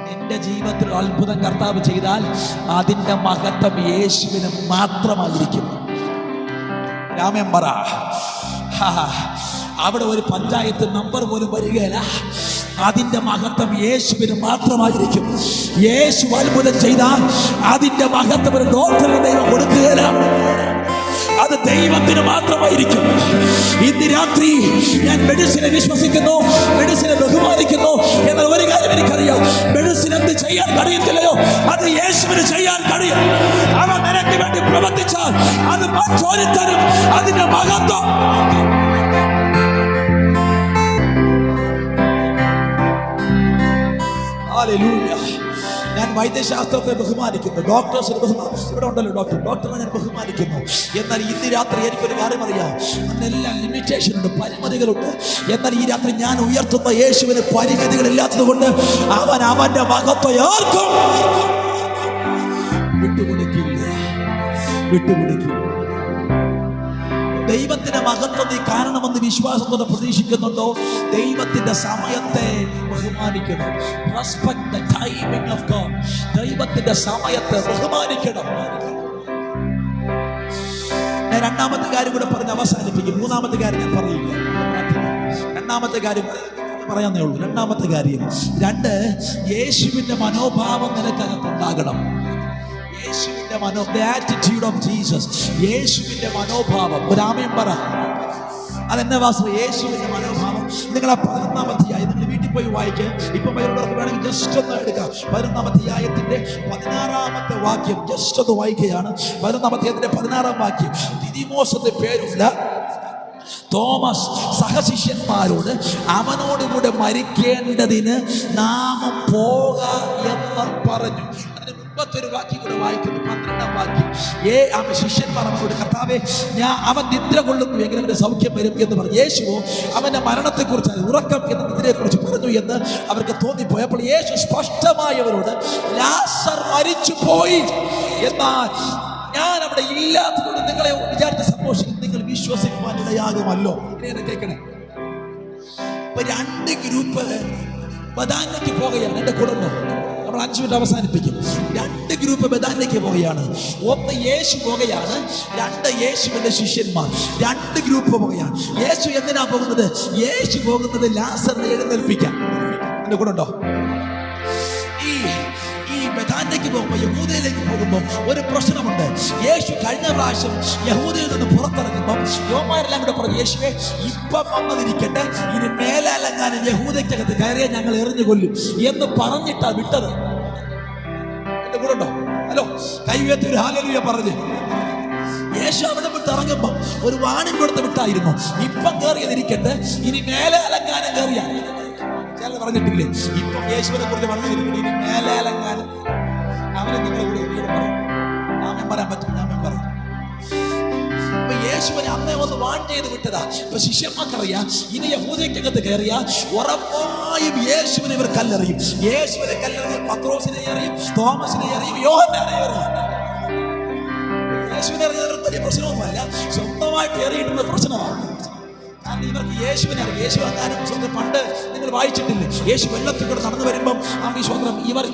നിന്റെ ജീവിതത്തിൽ അത്ഭുതം കർത്താവ് ചെയ്താൽ അതിന്റെ മഹത്വം യേശുവിന് മാത്രമായിരിക്കും. രാമൻ പറ. അവിടെ ഒരു പഞ്ചായത്ത് നമ്പർ പോലും വരികയില്ല. അതിന്റെ മഹത്വം യേശുവിന് മാത്രമായിരിക്കും. യേശു അത്ഭുതം ചെയ്താൽ അതിന്റെ മഹത്വം ഒരു ഡോക്ടറിന് ദൈവം കൊടുക്കുകയില്ല, അത് ദൈവത്തിന് മാത്രമായിരിക്കും. ഇന്ന് രാത്രി ഞാൻ മെഡിസിനെ വിശ്വസിക്കുന്നു, മെഡിസിനെ ബഹുമാനിക്കുന്നു. എന്നാൽ ഒരു കാര്യം എനിക്കറിയാം, മെഡിസിൻ എന്ത് ചെയ്യാൻ കഴിയത്തില്ലയോ അത് യേശുവിന് ചെയ്യാൻ കഴിയും. അവൻ നിനക്ക് വേണ്ടി പ്രവർത്തിച്ചാൽ അത് മറ്റൊരുത്തരും അതിന്റെ മഹത്വം. ഹല്ലേലൂയ. ഞാൻ വൈദ്യശാസ്ത്രത്തെ ബഹുമാനിക്കുന്നു, ഡോക്ടേഴ്സിനെ ഇവിടെ ഉണ്ടല്ലോ ഡോക്ടറെ ഞാൻ ബഹുമാനിക്കുന്നു. എന്നാൽ ഇന്ന് രാത്രി എനിക്കൊരു കാര്യം അറിയാം, അതിനെല്ലാം ലിമിറ്റേഷൻ ഉണ്ട്, പരിമിതികളുണ്ട്. എന്നാൽ ഈ രാത്രി ഞാൻ ഉയർത്തുന്ന യേശുവിന് പരിമിതികളില്ലാത്തത് കൊണ്ട് അവൻ അവന്റെ മഹത്വം ആർക്കും വിട്ടുകൊടുക്കില്ല. ദൈവത്തിന്റെ മഹത്വം നീ കാണണമെന്ന് വിശ്വാസത്തോടെ പ്രതീക്ഷിക്കുന്നുണ്ടോ? ദൈവത്തിന്റെ സമയത്തെ ബഹുമാനിക്കണം. Respect the timing of God. ദൈവത്തിന്റെ സമയത്തെ ബഹുമാനിക്കണം. ഞാൻ രണ്ടാമത്തെ കാര്യം കൂടെ പറഞ്ഞ് അവസാനിപ്പിക്കും. മൂന്നാമത്തെ കാര്യം ഞാൻ പറയില്ല. രണ്ടാമത്തെ കാര്യം പറയാന്നേ ഉള്ളൂ. രണ്ടാമത്തെ കാര്യം, യേശുവിന്റെ മനോഭാവം നിനക്കകത്തുണ്ടാകണം. യേശുവിന്റെ the attitude of Jesus. യേശുവിന്റെ മനോഭാവം. ഒരു ആമേൻ പറ. അതെന്നെ വാസ്തു യേശുവിന്റെ മനോഭാവം. നിങ്ങൾ ആ 11-ാം അധ്യായം നിങ്ങൾ വീട്ടിൽ പോയി വായിക്കുക. ഇപ്പം അവരോടൊക്കെ വേണമെങ്കിൽ ജസ്റ്റ് ഒന്ന് എടുക്കാം. 11-ാം അധ്യായത്തിന്റെ 16-ാമത്തെ വാക്യം ജസ്റ്റ് ഒന്ന് വായിക്കുകയാണ്. 11-ാം അധ്യായത്തിന്റെ 16-ാം വാക്യം. ദിദിമോസ് എന്ന പേരുള്ള തോമസ് സഹശിഷ്യന്മാരോട് അവനോടുകൂടെ മരിക്കേണ്ടതിന് നാം പോക എന്ന് പറഞ്ഞു. അതിന് മുമ്പത്തൊരു വാക്യം കൂടെ വായിക്കുന്നു, 12-ാം വാക്യം. ശിഷ്യന്മാർ അവനോട്, കർത്താവേ, അവൻ നിദ്ര കൊള്ളുന്നു എങ്കിലും അവന്റെ സൗഖ്യം വരും എന്ന് പറഞ്ഞു. യേശുവോ അവന്റെ മരണത്തെക്കുറിച്ച്, ഉറക്കം എന്ന നിദ്രയെക്കുറിച്ച് പറഞ്ഞു എന്ന് അവർക്ക് തോന്നിപ്പോയി. അപ്പോൾ യേശു സ്പഷ്ടമായവരോട്, ലാസർ മരിച്ചു പോയി, എന്നാൽ ഞാൻ അവിടെ ഇല്ലാത്തതുകൊണ്ട് നിങ്ങളെ വിചാരിച്ച സന്തോഷിക്കും, നിങ്ങൾ വിശ്വസിക്കുവാൻ ഇടയാകുമല്ലോ. കേൾക്കണേ. ഇപ്പൊ 2 ഗ്രൂപ്പ് ബഥാന്യക്ക് പോകുകയാണ്. എന്റെ കുടുംബം നമ്മൾ 5 മിനിറ്റ് അവസാനിപ്പിക്കും. 2 ഗ്രൂപ്പ് ബഥാന്യക്ക് പോകുകയാണ്. ഒന്ന് യേശു പോകുകയാണ്, 2 യേശുവിന്റെ ശിഷ്യന്മാർ. 2 ഗ്രൂപ്പ് പോകുകയാണ്. യേശു എന്തിനാ പോകുന്നത്? യേശു പോകുന്നത് ലാസറിനെ എഴുന്നേൽപ്പിക്കാൻ. എന്റെ കൂടെ ഉണ്ടോ? ഈ ബഥാന്യക്ക് പോകുമ്പോൾ, യഹൂദയിലേക്ക് പോകുമ്പോൾ ഒരു പ്രശ്നമുണ്ട്. യേശു കഴിഞ്ഞ പ്രാവശ്യം യഹൂദയിൽ നിന്ന് പുറത്തിറങ്ങുമ്പോൾ യോമാരെല്ലാം കൂടെ പറഞ്ഞു, യേശുവേ, ഇപ്പം വന്നതിരിക്കട്ടെ, ഇനി മേലലങ്ങാനും യഹൂദയ്ക്കകത്ത് കയറിയാൽ ഞങ്ങൾ എറിഞ്ഞു കൊല്ലും എന്ന് പറഞ്ഞിട്ടാ വിട്ടത്. എന്റെ കൂടെ ഉണ്ടോ? ഹലോ, കൈ ഉയർത്തി ഒരു ഹല്ലേലൂയ പറഞ്ഞ്. യേശു അവിടെ വിട്ടിറങ്ങുമ്പോൾ ഒരു വാണിംഗ് കൊടുത്ത് വിട്ടായിരുന്നു, ഇപ്പം കയറിയതിരിക്കട്ടെ, ഇനി മേലലങ്ങാനും കയറിയാ. പറഞ്ഞിട്ടില്ലേ? ഇപ്പം യേശുവിനെ കുറിച്ച് പറഞ്ഞിരിക്കുന്നു, ഇനി മേലലങ്ങാനും അവനെ നിങ്ങളുടെ കൂടെ വീട് പറയും. ഞാൻ പറയാൻ പറ്റും, ഞാൻ പറയും. അപ്പൊ യേശുവിനെ അന്നേ ഒന്ന് വാൺ ചെയ്ത് വിട്ടതാ. ഇപ്പൊ ശിഷ്യന്മാർക്കറിയാം, ഇനി യഹൂദയ്ക്കകത്ത് കയറിയ ഉറപ്പായും യേശുവിനെ ഇവർ കല്ലെറിയും. യേശുവിനെ കല്ലെറിയും, പത്രോസിനെ അറിയും, തോമസിനെ അറിയും, യോഹന്നാനെ അറിയും. യേശുവിനെ അറിയാൻ വലിയ പ്രശ്നമൊന്നുമല്ല, സ്വന്തമായിട്ട് എറിയിട്ടുള്ള പ്രശ്നമാണ്. കാരണം ഇവർക്ക് യേശുവിനെ അറിയാം. യേശു അങ്ങാനും പണ്ട് നിങ്ങൾ വായിച്ചിട്ടില്ലേ? യേശു വെള്ളത്തിൽ കൂടെ നടന്നു വരുമ്പം സ്വന്തം ഇവർ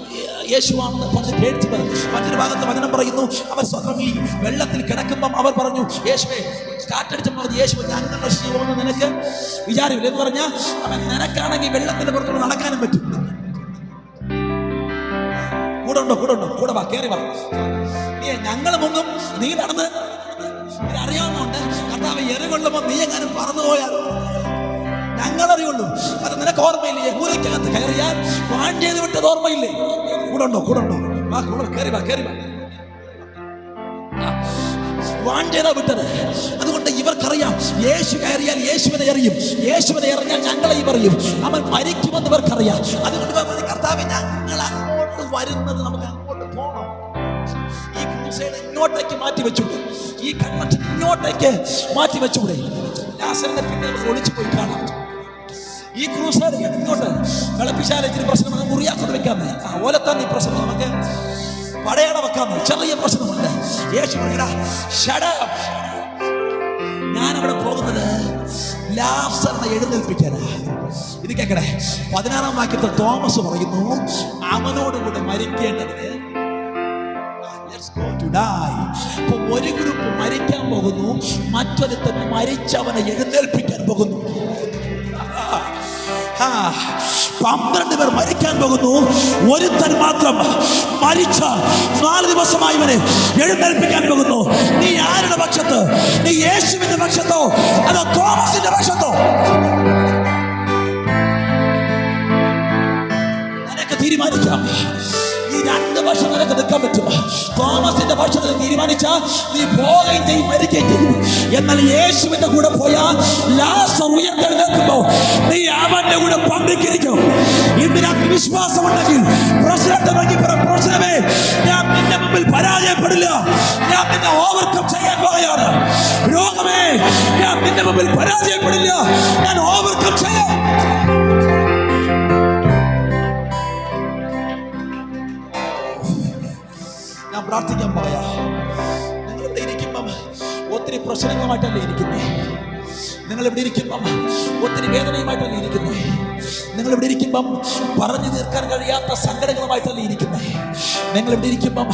യേശുവാണെന്ന് പറഞ്ഞ് പേടിച്ചു പറഞ്ഞു. മറ്റൊരു ഭാഗത്ത് വചനം പറയുന്നു, അവർ സ്വന്തം ഈ വെള്ളത്തിൽ കിടക്കുമ്പം അവർ പറഞ്ഞു, യേശുവേ, കാറ്റടിച്ചപ്പോൾ പറഞ്ഞു, യേശു ഞങ്ങളുടെ ശിവമെന്ന് നിനക്ക് വിചാരമില്ല എന്ന് പറഞ്ഞാൽ, അവൻ നിനക്കാണെങ്കിൽ വെള്ളത്തിന്റെ പുറത്തുകൂടെ നടക്കാനും പറ്റും. കൂടെ ഉണ്ടോ? കൂടെ വാ, കയറി വാ. നീ ഞങ്ങൾ മുങ്ങും, നീ നടന്ന് അറിയാവുന്നുണ്ട്. കർത്താവ് എറികൊള്ളുമ്പോൾ നീ എങ്ങാനും പറന്നു പോയാൽ ഞങ്ങളറിയുള്ളൂ. അത് നിനക്ക് ഓർമ്മയില്ലേ? യഹൂദയ്ക്കകത്ത് കയറിയാൽ വാൺ ചെയ്ത് വിട്ടത് ഓർമ്മയില്ലേ? കൂടെ ഉണ്ടോ? വാ, കയറി വാ. വാൺ ചെയ്താ വിട്ടത്. അതുകൊണ്ട് ഇവർക്കറിയാം, യേശു കയറിയാൽ യേശുവിനെ അറിയും, യേശുവിനെ അറിഞ്ഞാൽ ഞങ്ങളെയും അറിയും. അവൻ മരിക്കുമെന്ന് ഇവർക്കറിയാം. അതുകൊണ്ട് കർത്താവ്, ഞങ്ങൾ അങ്ങോട്ട് വരുന്നത് നമുക്ക് അങ്ങോട്ട് പോകണം. ഈ ക്രൂസൈഡ് ഇങ്ങോട്ടേക്ക് മാറ്റി വെച്ചുകൂടെ? ഈ കൺവെൻഷൻ ഇങ്ങോട്ടേക്ക് മാറ്റി വെച്ചുകൂടെ? ലാസറിനെ പിന്നെ ഒളിച്ചു പോയി കാണാം. ഈ ക്രൂസൈഡ് ഇങ്ങോട്ട് വിളപ്പിച്ചാൽ ഇച്ചിരി പ്രശ്നം നമുക്ക് മുറിയാക്കൊണ്ട് വെക്കാന്ന്, ഓലത്താൻ ഈ പ്രശ്നം നമുക്ക് പടയട വെക്കാന്ന്, ചെറിയ പ്രശ്നമുണ്ട്. യേശു പറയടാ, ഞാനവിടെ പോകുന്നത് ലാസറിനെ എഴുന്നേൽപ്പിക്കാനാ. ഇത് കേൾക്കണേ. 16-ാം വാക്യത്തിൽ തോമസ് പറയുന്നു, അവനോടുകൂടെ മരിക്കേണ്ടതിന് ഒരു ഗ്രൂപ്പ് മരിക്കാൻ പോകുന്നു, മറ്റൊരുത്തൻ മരിച്ചവനെ എഴുന്നേൽപ്പിക്കാൻ പോകുന്നു. 12 പേർ മരിക്കാൻ പോകുന്നു, ഒരുത്തൻ മാത്രം മരിച്ച 4 ദിവസമായി ഇവനെ എഴുന്നേൽപ്പിക്കാൻ പോകുന്നു. നീ ആരുടെ പക്ഷത്ത്? നീ യേശുവിന്റെ പക്ഷത്തോ അതോ തോമസിന്റെ പക്ഷത്തോ? നിനക്ക് തീരുമാനിക്കാം. ഈ 2 വർഷം നിനക്ക് നിൽക്കാൻ പറ്റും. തോമസിന്റെ പക്ഷത്തിൽ തീരുമാനിച്ചാൽ നീ പോകുകയും ചെയ്യും, മരിക്കുകയും ചെയ്യും. എന്നാൽ യേശുവിന്റെ കൂടെ പോയാൽ ലാസർ ഉയർത്തെഴുന്നേൽക്കുമ്പോൾ നീ അവന്റെ കൂടെ പങ്കിരിക്കും. ഇതിനകത്ത് വിശ്വാസമുണ്ടെങ്കിൽ പ്രശ്നമേ, ഞാൻ നിന്റെ മുമ്പിൽ പരാജയപ്പെടില്ല, ഞാൻ നിന്നെ ഓവർകം ചെയ്യാൻ പോവുകയാണ്. രോഗമേ, ഞാൻ നിന്റെ മുമ്പിൽ പരാജയപ്പെടില്ല, ഞാൻ ഓവർകം ചെയ്യാം. ഞാൻ പ്രാർത്ഥിക്കാൻ പറയാ. നിങ്ങളിവിടെ ഇരിക്കുമ്പം ഒത്തിരി പ്രശ്നങ്ങളുമായിട്ടല്ലേ ഇരിക്കുന്നേ? നിങ്ങൾ ഇവിടെ ഇരിക്കുമ്പം ഒത്തിരി വേദനയുമായിട്ടല്ല ഇരിക്കുന്നത്. നിങ്ങൾ ഇവിടെ ഇരിക്കുമ്പം പറഞ്ഞു തീർക്കാൻ കഴിയാത്ത സങ്കടങ്ങളുമായിട്ടല്ല ഇരിക്കുന്നത്. നിങ്ങൾ ഇവിടെ ഇരിക്കുമ്പം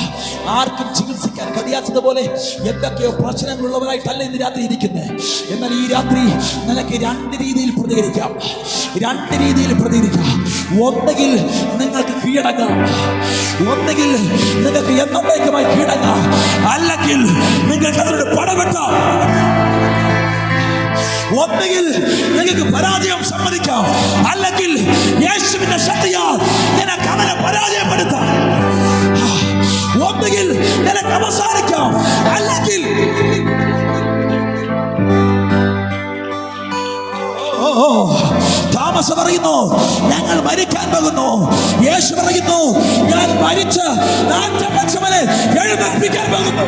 ആർക്കും ചികിത്സിക്കാൻ കഴിയാത്തതുപോലെ എന്തൊക്കെയോ പ്രശ്നങ്ങളുള്ളവരായിട്ടല്ല ഇന്ന് രാത്രി ഇരിക്കുന്നത്. എന്നാൽ ഈ രാത്രി നിനക്ക് രണ്ട് രീതിയിൽ പ്രതികരിക്കാം. രണ്ട് രീതിയിൽ പ്രതികരിക്കാം. ഒന്നുകിൽ നിങ്ങൾക്ക് കീഴടങ്ങാം, ഒന്നുകിൽ നിങ്ങൾക്ക് എന്നേക്കുമായി കീഴടങ്ങാം, അല്ലെങ്കിൽ നിങ്ങൾക്ക് അതിനോട് പടവെട്ടാം. ഒന്നുകിൽ നിങ്ങൾക്ക് പരാജയം സമ്മതിക്കാം, അല്ലെങ്കിൽ യേശുവിന്റെ ശക്തിയാൽ നിനക്ക് അവനെ പരാജയപ്പെടുത്താം. ഒന്നുകിൽ നിനക്ക് അവസാനിക്കാം, അല്ലെങ്കിൽ താമസ പറയുന്നു ഞങ്ങൾ മരിക്കാൻ പോകുന്നു. യേശു പറയുന്നു ഞാൻ മരിച്ച് നാറ്റപ്പച്ചവനെ എഴുന്നേൽപ്പിക്കാൻ പോകുന്നു.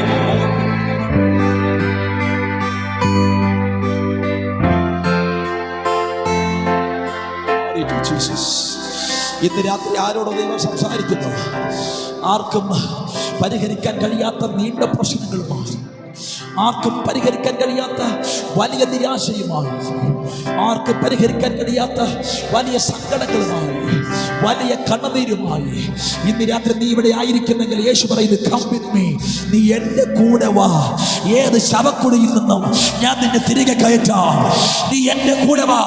ഇന്ന് രാത്രി ആരോട് ദൈവം സംസാരിക്കുന്നു? ആർക്കും പരിഹരിക്കാൻ കഴിയാത്ത നീണ്ട പ്രശ്നങ്ങളുമാണ്, ആർക്കും പരിഹരിക്കാൻ കഴിയാത്ത വലിയ നിരാശയുമാണ്, ആർക്കും പരിഹരിക്കാൻ കഴിയാത്ത വലിയ സങ്കടങ്ങളുമായി, വലിയ കണ്ണുനീരുമായി ഇന്ന് രാത്രി നീ ഇവിടെ ആയിരിക്കുന്നെങ്കിൽ യേശു പറയുന്നു come with me. നീ എൻ്റെ കൂടെ വാ. ഏത് ശവക്കുടിയിൽ നിന്നും ഞാൻ നിന്നെ തിരികെ കയറ്റാം. നീ എൻ്റെ കൂടെ വാ.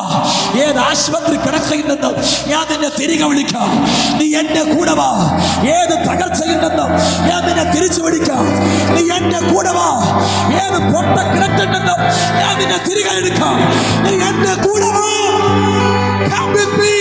ഏത് ആശുപത്രി കിടക്കയിൽ നിന്നും ഞാൻ നിന്നെ തിരികെ വിളിക്കാം. നീ എൻ്റെ കൂടെ വാ. ഏത് തകർച്ചയിൽ നിന്നും ഞാൻ നിന്നെ തിരിച്ചു വിളിക്കാം. നീ എൻ്റെ കൂടെ വാ. ഏത് പൊട്ട കിടക്കിൽ നിന്നും ഞാൻ നിന്നെ തിരികെ എടുക്കാം. നീ എൻ്റെ കൂടെ വാ. Come with me.